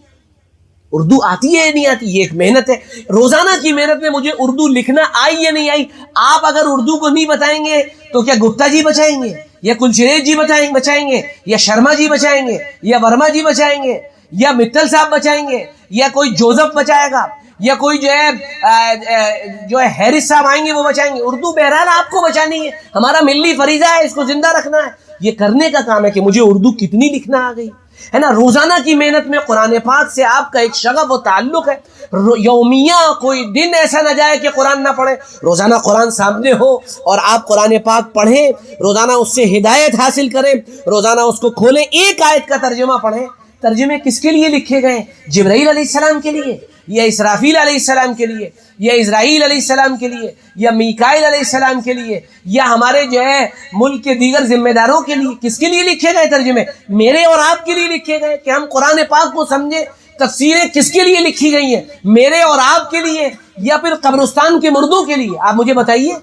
اردو آتی ہے یا نہیں آتی, یہ ایک محنت ہے. روزانہ کی محنت میں مجھے اردو لکھنا آئی یا نہیں آئی. آپ اگر اردو کو نہیں بتائیں گے تو کیا گپتا جی بچائیں گے, یا کلچریز جی بچائیں گے, یا شرما جی بچائیں گے, یا ورما جی بچائیں گے, یا متل صاحب بچائیں گے, یا کوئی جوزف بچائے گا؟ یا کوئی جو ہے حارث صاحب آئیں گے وہ بچائیں گے. اردو بہرحال آپ کو بچانی ہے, ہمارا ملی فریضہ ہے, اس کو زندہ رکھنا ہے. یہ کرنے کا کام ہے کہ مجھے اردو کتنی لکھنا آ گئی ہے نا. روزانہ کی محنت میں قرآن پاک سے آپ کا ایک شغف و تعلق ہے. یومیہ کوئی دن ایسا نہ جائے کہ قرآن نہ پڑھیں. روزانہ قرآن سامنے ہو اور آپ قرآن پاک پڑھیں, روزانہ اس سے ہدایت حاصل کریں, روزانہ اس کو کھولیں, ایک آیت کا ترجمہ پڑھیں. ترجمے کس کے لیے لکھے گئے؟ جبرائیل علیہ السلام کے لیے, یا اسرافیل علیہ السلام کے لیے, یا اسرائیل علیہ السلام کے لیے, یا میکائیل علیہ السلام کے لیے, یا ہمارے ملک کے دیگر ذمہ داروں کے لیے. کس کے لیے لکھے گئے ترجمے؟ میرے اور آپ کے لیے لکھے گئے کہ ہم قرآن پاک کو سمجھیں. تفسیریں کس کے لیے لکھی گئی ہیں؟ میرے اور آپ کے لیے, یا پھر قبرستان کے مردوں کے لیے؟ آپ مجھے بتائیے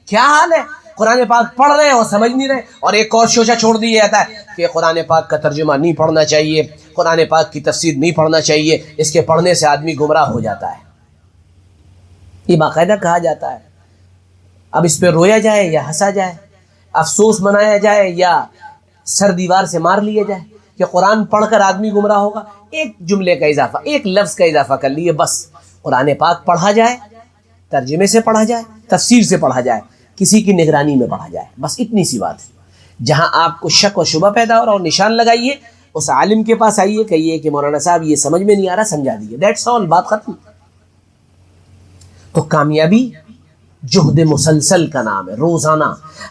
کیا حال ہے. قرآن پاک پڑھ رہے ہیں اور سمجھ نہیں رہے. اور ایک اور شوشہ چھوڑ دیا جاتا ہے کہ قرآن پاک کا ترجمہ نہیں پڑھنا چاہیے, قرآن پاک کی تفسیر نہیں پڑھنا چاہیے, اس کے پڑھنے سے آدمی گمراہ ہو جاتا ہے. یہ باقاعدہ کہا جاتا ہے. اب اس پہ رویا جائے یا ہنسا جائے, افسوس منایا جائے یا سر دیوار سے مار لیا جائے کہ قرآن پڑھ کر آدمی گمراہ ہوگا. ایک جملے کا اضافہ, ایک لفظ کا اضافہ کر لیے بس. قرآن پاک پڑھا جائے, ترجمے سے پڑھا جائے, تفسیر سے پڑھا جائے, کسی کی نگرانی میں پڑھا جائے, بس اتنی سی بات ہے. جہاں آپ کو شک و شبہ پیدا ہو رہا اور نشان لگائیے, اس عالم کے پاس آئیے, کہیے کہ مولانا صاحب یہ سمجھ میں نہیں آ رہا, سمجھا دیجیے. دیٹس آل, بات ختم. تو کامیابی جہد مسلسل کا نام ہے. روزانہ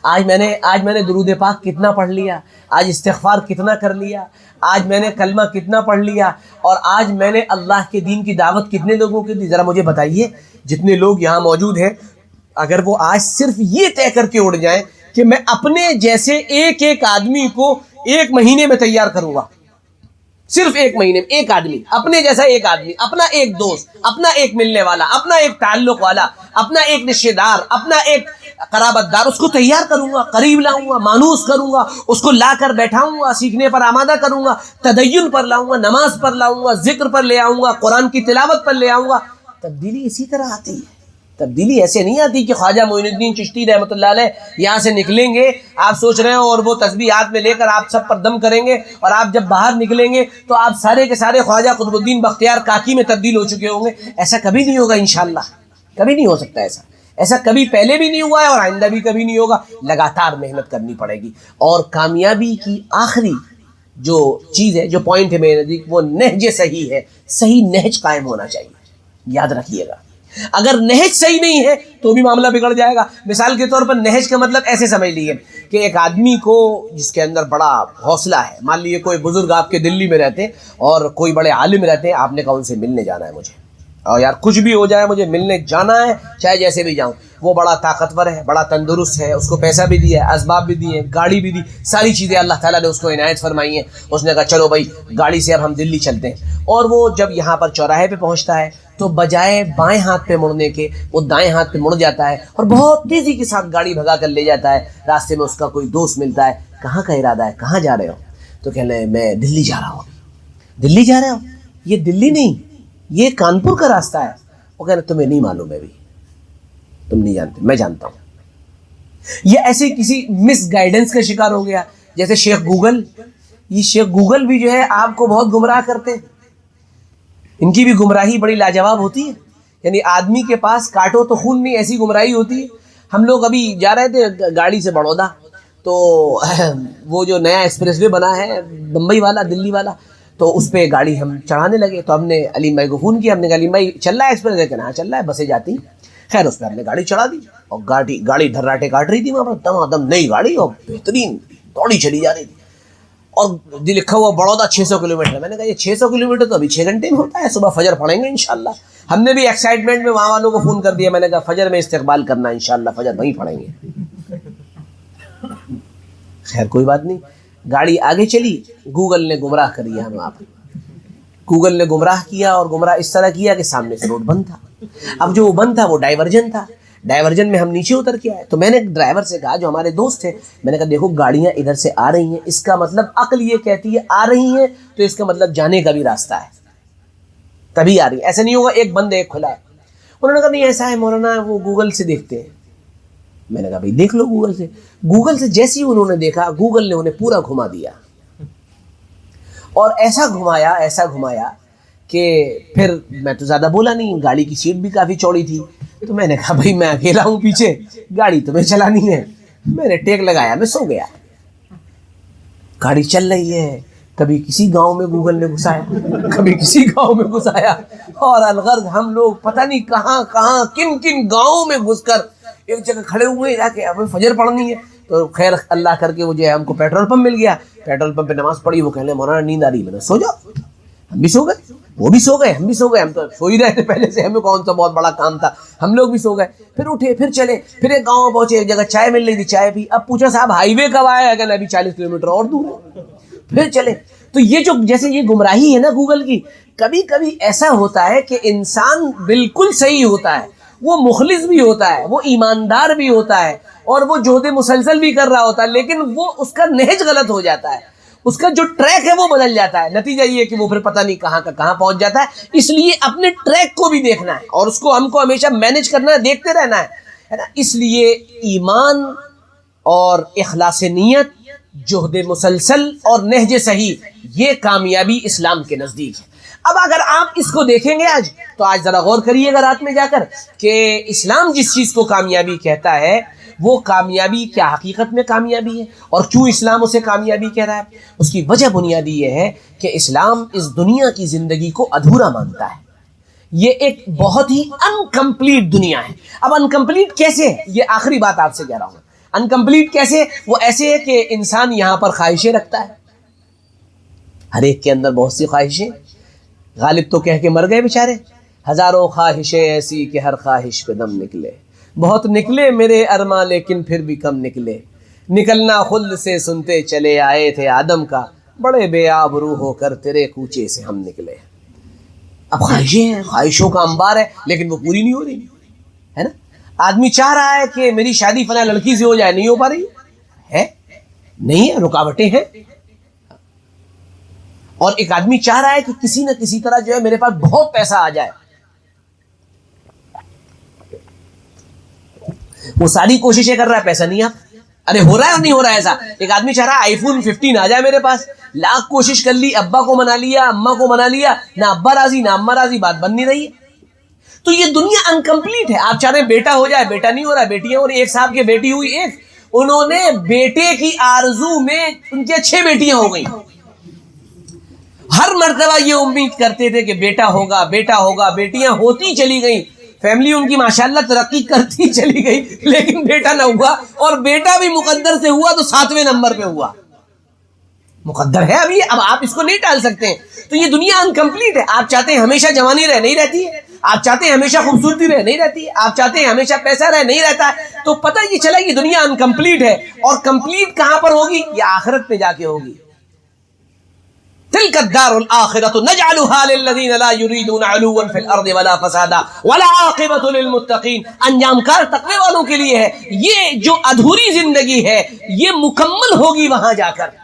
آج میں نے درود پاک کتنا پڑھ لیا, آج استغفار کتنا کر لیا, آج میں نے کلمہ کتنا پڑھ لیا, اور آج میں نے اللہ کے دین کی دعوت کتنے لوگوں کی دی. ذرا مجھے بتائیے, جتنے لوگ یہاں موجود ہیں, اگر وہ آج صرف یہ طے کر کے اڑ جائیں کہ میں اپنے جیسے ایک ایک آدمی کو ایک مہینے میں تیار کروں گا, صرف ایک مہینے میں ایک آدمی, اپنے جیسا ایک آدمی, اپنا ایک دوست, اپنا ایک ملنے والا, اپنا ایک تعلق والا, اپنا ایک رشتے دار, اپنا ایک قرابت دار, اس کو تیار کروں گا, قریب لاؤں گا, مانوس کروں گا, اس کو لا کر بیٹھاؤں گا, سیکھنے پر آمادہ کروں گا, تدین پر لاؤں گا, نماز پر لاؤں گا, ذکر پر لے آؤں گا, قرآن کی تلاوت پر لے آؤں گا. تبدیلی اسی طرح آتی ہے. تبدیلی ایسے نہیں آتی کہ خواجہ معین الدین چشتی رحمۃ اللہ علیہ یہاں سے نکلیں گے, آپ سوچ رہے ہیں, اور وہ تسبیح ہاتھ میں لے کر آپ سب پر دم کریں گے, اور آپ جب باہر نکلیں گے تو آپ سارے کے سارے خواجہ قطب الدین بختیار کاکی میں تبدیل ہو چکے ہوں گے. ایسا کبھی نہیں ہوگا انشاءاللہ, کبھی نہیں ہو سکتا ایسا. ایسا کبھی پہلے بھی نہیں ہوا ہے اور آئندہ بھی کبھی نہیں ہوگا. لگاتار محنت کرنی پڑے گی. اور کامیابی کی آخری جو چیز ہے, جو پوائنٹ ہے میرے نزدیک, وہ نہج صحیح ہے. صحیح نہج قائم ہونا چاہیے, یاد رکھیے گا. اگر نہج صحیح نہیں ہے تو بھی معاملہ بگڑ جائے گا. مثال کے طور پر نہج کا مطلب ایسے سمجھ لیجیے کہ ایک آدمی کو جس کے اندر بڑا حوصلہ ہے, مان لیجیے کوئی بزرگ آپ کے دلی میں رہتے ہیں اور کوئی بڑے عالم رہتے ہیں, آپ نے کہا ان سے ملنے جانا ہے مجھے, اور یار کچھ بھی ہو جائے مجھے ملنے جانا ہے, چاہے جیسے بھی جاؤں. وہ بڑا طاقتور ہے, بڑا تندرست ہے, اس کو پیسہ بھی دیا ہے, اسباب بھی دیے, گاڑی بھی دی, ساری چیزیں اللہ تعالیٰ نے اس کو عنایت فرمائی ہیں. اس نے کہا چلو بھائی گاڑی سے اب ہم دلی چلتے ہیں. اور وہ جب یہاں پر چوراہے پہ پہنچتا ہے تو بجائے بائیں ہاتھ پہ مڑنے کے وہ دائیں ہاتھ پہ مڑ جاتا ہے اور بہت تیزی کے ساتھ گاڑی بھگا کر لے جاتا ہے. راستے میں اس کا کوئی دوست ملتا ہے, کہاں کا ارادہ ہے, کہاں جا رہے ہو؟ تو کہنے لگے میں دلی جا رہا ہوں. دلی جا رہے ہو؟ یہ دلی نہیں, یہ کانپور کا راستہ ہے. وہ کہہ رہے تمہیں نہیں معلوم ہے, بھی تم نہیں جانتے, میں جانتا ہوں. یہ ایسے کسی مس گائیڈنس کا شکار ہو گیا, جیسے شیخ گوگل. یہ شیخ گوگل بھی جو ہے آپ کو بہت گمراہ کرتے ہیں. ان کی بھی گمراہی بڑی لاجواب ہوتی ہے, یعنی آدمی کے پاس کاٹو تو خون نہیں, ایسی گمراہی ہوتی ہے. ہم لوگ ابھی جا رہے تھے گاڑی سے بڑودا, تو وہ جو نیا ایکسپریس وے بنا ہے بمبئی والا, دلی والا, تو اس پہ گاڑی ہم چڑھانے لگے. تو ہم نے علیم بھائی کو فون کیا, ہم نے کہا علیم بھائی چل رہا ہے ایکسپریس وے؟ کہنا ہاں چل رہا ہے, بسیں جاتی ہیں. خیر اس پہ ہم نے گاڑی چڑھا دی, اور گاڑی دھراٹے کاٹ رہی تھی وہاں پر, دم دم نئی گاڑی اور بہترین دوڑی چلی جا رہی تھی. اور لکھا ہوا بڑودا 600 کلومیٹر. میں نے کہا یہ 600 کلومیٹر تو ابھی 6 گھنٹے میں ہوتا ہے, صبح فجر پڑھیں گے انشاءاللہ. ہم نے بھی ایکسائٹمنٹ میں وہاں والوں کو فون کر دیا, میں نے کہا فجر میں استقبال کرنا انشاءاللہ, فجر وہیں پڑھیں گے. خیر کوئی بات نہیں, گاڑی آگے چلی. گوگل نے گمراہ کر دیا ہم آپ, گوگل نے گمراہ کیا, اور گمراہ اس طرح کیا کہ سامنے سے روڈ بند تھا. اب جو وہ بند تھا وہ ڈائیورجن تھا. ڈائیورجن میں ہم نیچے اتر کے آئے, تو میں نے ڈرائیور سے کہا, جو ہمارے دوست تھے, میں نے کہا دیکھو گاڑیاں ادھر سے آ رہی ہیں, اس کا مطلب عقل یہ کہتی ہے آ رہی ہیں, تو اس کا مطلب جانے کا بھی راستہ ہے, تبھی آ رہی ہے. ایسا نہیں ہوگا ایک بند ایک کھلا ہے. انہوں نے کہا نہیں ایسا ہے مولانا, وہ گوگل سے دیکھتے ہیں. میں نے کہا بھائی دیکھ لو گوگل سے. گوگل سے جیسے ہی انہوں نے دیکھا, گوگل نے انہیں پورا گھما دیا, اور ایسا گھمایا کہ پھر میں تو زیادہ بولا نہیں, گاڑی کی سیٹ بھی کافی چوڑی تھی, تو میں نے کہا بھائی میں اکیلا ہوں پیچھے, گاڑی تمہیں چلانی ہے. میں نے ٹیک لگایا, میں سو گیا. گاڑی چل رہی ہے, کبھی کسی گاؤں میں گوگل نے گھسایا, کبھی کسی گاؤں میں گھسایا, اور الغرض ہم لوگ پتہ نہیں کہاں کہاں کن کن گاؤں میں گھس کر ایک جگہ کھڑے ہوئے جا کے ہمیں فجر پڑھنی ہے. تو خیر اللہ کر کے وہ جو ہے ہم کو پیٹرول پمپ مل گیا, پیٹرول پمپ پہ نماز پڑھی. وہ کہنے مولانا نیند آ رہی ہے. میں نے سو جاؤ. ہم بھی سو گئے, وہ بھی سو گئے, ہم بھی سو گئے. ہم تو سو ہی رہے تھے پہلے سے, ہمیں کون سا بہت بڑا کام تھا, ہم لوگ بھی سو گئے. پھر اٹھے, پھر چلے, پھر ایک گاؤں پہنچے, ایک جگہ چائے مل رہی تھی, چائے پی. اب پوچھا صاحب ہائی وے کب آیا؟ اگر ابھی 40 کلومیٹر اور دور ہے. پھر چلے. تو یہ جو جیسے یہ گمراہی ہے نا گوگل کی, کبھی کبھی ایسا ہوتا ہے کہ انسان بالکل صحیح ہوتا ہے, وہ مخلص بھی ہوتا ہے, وہ ایماندار بھی ہوتا ہے, اور وہ جہد مسلسل بھی کر رہا ہوتا ہے, لیکن وہ اس کا نہج غلط ہو جاتا ہے, اس کا جو ٹریک ہے وہ بدل جاتا ہے. نتیجہ یہ کہ وہ پھر پتہ نہیں کہاں کا کہاں پہنچ جاتا ہے. اس لیے اپنے ٹریک کو بھی دیکھنا ہے, اور اس کو ہم کو ہمیشہ مینج کرنا ہے, دیکھتے رہنا ہے نا. اس لیے ایمان اور اخلاص نیت, جہد مسلسل اور نہج صحیح, یہ کامیابی اسلام کے نزدیک ہے. اب اگر آپ اس کو دیکھیں گے آج, تو آج ذرا غور کریے گا رات میں جا کر کہ اسلام جس چیز کو کامیابی کہتا ہے وہ کامیابی کیا حقیقت میں کامیابی ہے, اور کیوں اسلام اسے کامیابی کہہ رہا ہے. اس کی وجہ بنیادی یہ ہے کہ اسلام اس دنیا کی زندگی کو ادھورا مانتا ہے. یہ ایک بہت ہی انکمپلیٹ دنیا ہے. اب انکمپلیٹ کیسے ہے, یہ آخری بات آپ سے کہہ رہا ہوں. انکمپلیٹ کیسے؟ وہ ایسے ہے کہ انسان یہاں پر خواہشیں رکھتا ہے, ہر ایک کے اندر بہت سی خواہشیں. غالب تو کہہ کے مر گئے بیچارے, ہزاروں خواہشیں ایسی کہ ہر خواہش پہ دم نکلے, بہت نکلے میرے ارماں لیکن پھر بھی کم نکلے, نکلنا خلد سے سنتے چلے آئے تھے آدم کا, بڑے بے آبرو ہو کر تیرے کوچے سے ہم نکلے. اب خواہشیں ہیں, خواہشوں کا انبار ہے, لیکن وہ پوری نہیں ہو رہی ہے نا. آدمی چاہ رہا ہے کہ میری شادی فلاں لڑکی سے ہو جائے, نہیں ہو پا رہی ہے, نہیں ہے, رکاوٹیں ہیں. اور ایک آدمی چاہ رہا ہے کہ کسی نہ کسی طرح جو ہے میرے پاس بہت پیسہ آ جائے, وہ ساری کوششیں کر رہا ہے, پیسہ نہیں آتا. ارے ہو رہا ہے اور نہیں ہو رہا ہے ایسا. ایک آدمی چاہ رہا ہے آئی فون 15 آ جائے میرے پاس, لاکھ کوشش کر لی, ابا کو منا لیا, اماں کو منا لیا, نہ ابا راضی نہ اماں راضی, بات بن نہیں رہی ہے. تو یہ دنیا انکمپلیٹ ہے. آپ چاہ رہے ہیں بیٹا ہو جائے, بیٹا نہیں ہو رہا ہے, بیٹیاں. اور ایک صاحب کے بیٹی ہوئی ایک, انہوں نے بیٹے کی آرزو میں ان کے 6 بیٹیاں ہو گئیں. ہر مرتبہ یہ امید کرتے تھے کہ بیٹا ہوگا, بیٹا ہوگا, بیٹیاں ہوتی چلی گئیں, فیملی ان کی ماشاءاللہ ترقی کرتی چلی گئی, لیکن بیٹا نہ ہوا. اور بیٹا بھی مقدر سے ہوا تو 7ویں نمبر پہ ہوا. مقدر ہے ابھی, اب آپ اس کو نہیں ٹال سکتے ہیں. تو یہ دنیا انکمپلیٹ ہے. آپ چاہتے ہیں ہمیشہ جوانی رہے, نہیں رہتی ہے. آپ چاہتے ہیں ہمیشہ خوبصورتی رہے, نہیں رہتی ہے. آپ چاہتے ہیں ہمیشہ پیسہ رہے, نہیں رہتا ہے. تو پتہ یہ چلا یہ دنیا انکمپلیٹ ہے, اور کمپلیٹ کہاں پر ہوگی؟ یہ آخرت پہ جا کے ہوگی. تلك الدار الآخرة نجعلها للذين لا يريدون علوا في الأرض ولا فسادا والعاقبة للمتقين. انجام کار تقوی والوں کے لیے ہے. یہ جو ادھوری زندگی ہے یہ مکمل ہوگی وہاں جا کر.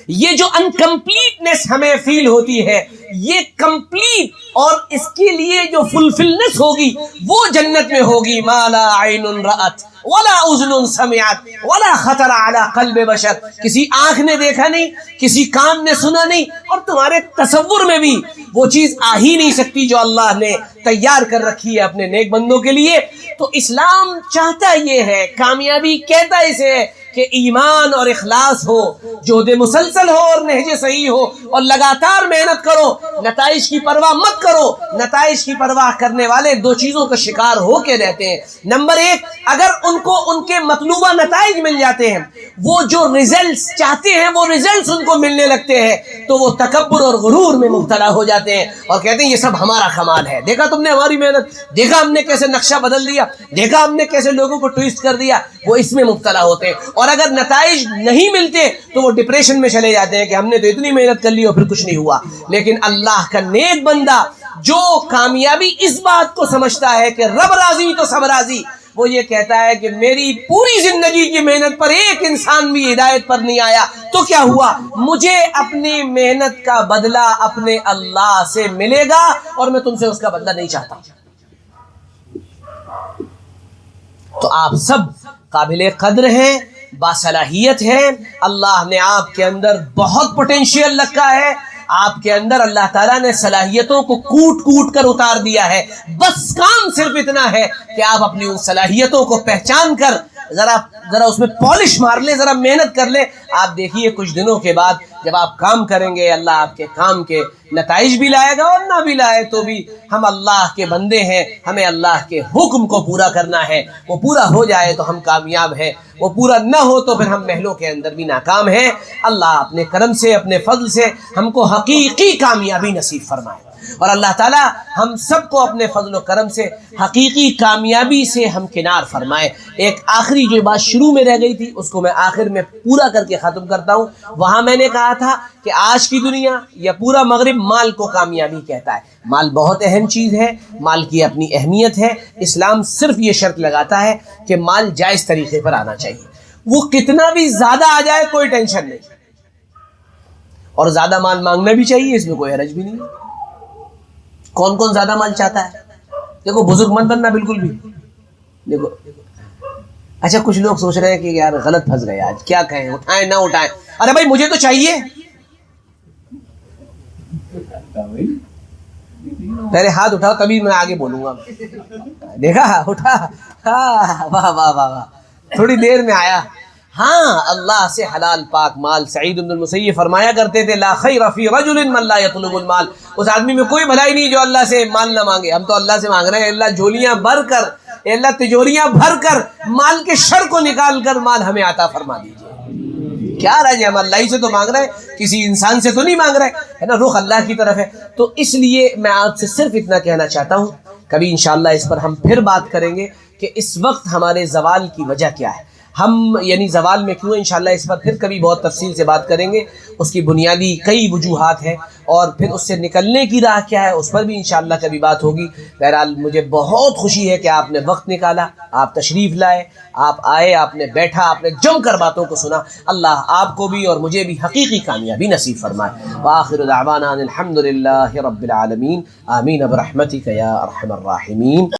یہ جو انکمپلیٹنس ہمیں فیل ہوتی ہے یہ کمپلیٹ, اور اس کے لیے جو فلفلنس ہوگی وہ جنت میں ہوگی. ما لا عین رأت ولا اذن سمعت ولا خطر على قلب بشر. کسی آنکھ نے دیکھا نہیں, کسی کان نے سنا نہیں, اور تمہارے تصور میں بھی وہ چیز آ ہی نہیں سکتی جو اللہ نے تیار کر رکھی ہے اپنے نیک بندوں کے لیے. تو اسلام چاہتا یہ ہے, کامیابی کہتا اسے ہے کہ ایمان اور اخلاص ہو, جہد مسلسل ہو اور نہج صحیح ہو, اور لگاتار محنت کرو, نتائج کی پرواہ مت کرو. نتائج کی پرواہ کرنے والے 2 چیزوں کا شکار ہو کے رہتے ہیں. نمبر 1, اگر ان کو ان کے مطلوبہ نتائج مل جاتے ہیں, وہ جو ریزلٹس چاہتے ہیں وہ ریزلٹس ان کو ملنے لگتے ہیں, تو وہ تکبر اور غرور میں مبتلا ہو جاتے ہیں اور کہتے ہیں یہ سب ہمارا کمال ہے, دیکھا تم نے ہماری محنت, دیکھا ہم نے کیسے نقشہ بدل دیا, دیکھا ہم نے کیسے لوگوں کو ٹویسٹ کر دیا. وہ اس میں مبتلا ہوتے ہیں, اور اگر نتائج نہیں ملتے تو وہ ڈپریشن میں چلے جاتے ہیں کہ ہم نے تو اتنی محنت کر لی اور پھر کچھ نہیں ہوا. لیکن اللہ کا نیک بندہ جو کامیابی اس بات کو سمجھتا ہے کہ رب راضی تو سب راضی, وہ یہ کہتا ہے کہ میری پوری زندگی کی محنت پر ایک انسان بھی ہدایت پر نہیں آیا تو کیا ہوا, مجھے اپنی محنت کا بدلہ اپنے اللہ سے ملے گا, اور میں تم سے اس کا بدلہ نہیں چاہتا. تو آپ سب قابل قدر ہیں, باصلاحیت ہیں. اللہ نے آپ کے اندر بہت پوٹینشیل رکھا ہے, آپ کے اندر اللہ تعالیٰ نے صلاحیتوں کو کوٹ کوٹ کر اتار دیا ہے، بس کام صرف اتنا ہے کہ آپ اپنی ان صلاحیتوں کو پہچان کر ذرا اس میں پالش مار لیں، ذرا محنت کر لیں. آپ دیکھیے کچھ دنوں کے بعد جب آپ کام کریں گے، اللہ آپ کے کام کے نتائج بھی لائے گا، اور نہ بھی لائے تو بھی ہم اللہ کے بندے ہیں، ہمیں اللہ کے حکم کو پورا کرنا ہے. وہ پورا ہو جائے تو ہم کامیاب ہیں، وہ پورا نہ ہو تو پھر ہم محلوں کے اندر بھی ناکام ہیں. اللہ اپنے کرم سے، اپنے فضل سے ہم کو حقیقی کامیابی نصیب فرمائے، اور اللہ تعالی ہم سب کو اپنے فضل و کرم سے حقیقی کامیابی سے ہمکنار فرمائے. ایک آخری جو بات شروع میں رہ گئی تھی اس کو میں آخر میں پورا کر کے ختم کرتا ہوں. وہاں میں نے کہا تھا کہ آج کی دنیا یا پورا مغرب مال کو کامیابی کہتا ہے. مال بہت اہم چیز ہے، مال کی اپنی اہمیت ہے. اسلام صرف یہ شرط لگاتا ہے کہ مال جائز طریقے پر آنا چاہیے. وہ کتنا بھی زیادہ آ جائے کوئی ٹینشن نہیں، اور زیادہ مال مانگنا بھی چاہیے، اس میں کوئی حرج بھی نہیں ہے. کون کون زیادہ مال چاہتا ہے؟ دیکھو بزرگ مت بننا بالکل بھی. دیکھو اچھا کچھ لوگ سوچ رہے ہیں کہ یار غلط پھنس گئے، آج کیا کہیں، اٹھائیں نہ اٹھائیں. ارے بھائی مجھے تو چاہیے. پہلے ہاتھ اٹھاؤ تبھی میں آگے بولوں گا. دیکھا اٹھا، واہ واہ واہ واہ، تھوڑی دیر میں آیا. ہاں اللہ سے حلال پاک مال. سعید بن المسیب فرمایا کرتے تھے لا خیر فی رجل من لا یطلب المال. اس آدمی میں کوئی بھلائی نہیں جو اللہ سے مال نہ مانگے. ہم تو اللہ سے مانگ رہے ہیں اللہ جھولیاں بھر کر، اللہ تجوریاں بھر کر مال کے شر کو نکال کر مال ہمیں عطا فرما دیجیے. کیا رہا ہم اللہ ہی سے تو مانگ رہے ہیں، کسی انسان سے تو نہیں مانگ رہے، ہے نا، رخ اللہ کی طرف ہے. تو اس لیے میں آپ سے صرف اتنا کہنا چاہتا ہوں، کبھی انشاءاللہ اس پر ہم پھر بات کریں گے کہ اس وقت ہمارے زوال کی وجہ کیا ہے، ہم یعنی زوال میں کیوں. انشاءاللہ اس پر پھر کبھی بہت تفصیل سے بات کریں گے. اس کی بنیادی کئی وجوہات ہیں، اور پھر اس سے نکلنے کی راہ کیا ہے اس پر بھی انشاءاللہ کبھی بات ہوگی. بہرحال مجھے بہت خوشی ہے کہ آپ نے وقت نکالا، آپ تشریف لائے، آپ آئے، آپ نے بیٹھا، آپ نے جم کر باتوں کو سنا. اللہ آپ کو بھی اور مجھے بھی حقیقی کامیابی نصیب فرمائے. وآخر دعوانا الحمد للہ رب العالمین. آمین برحمتک یا ارحم الراحمین.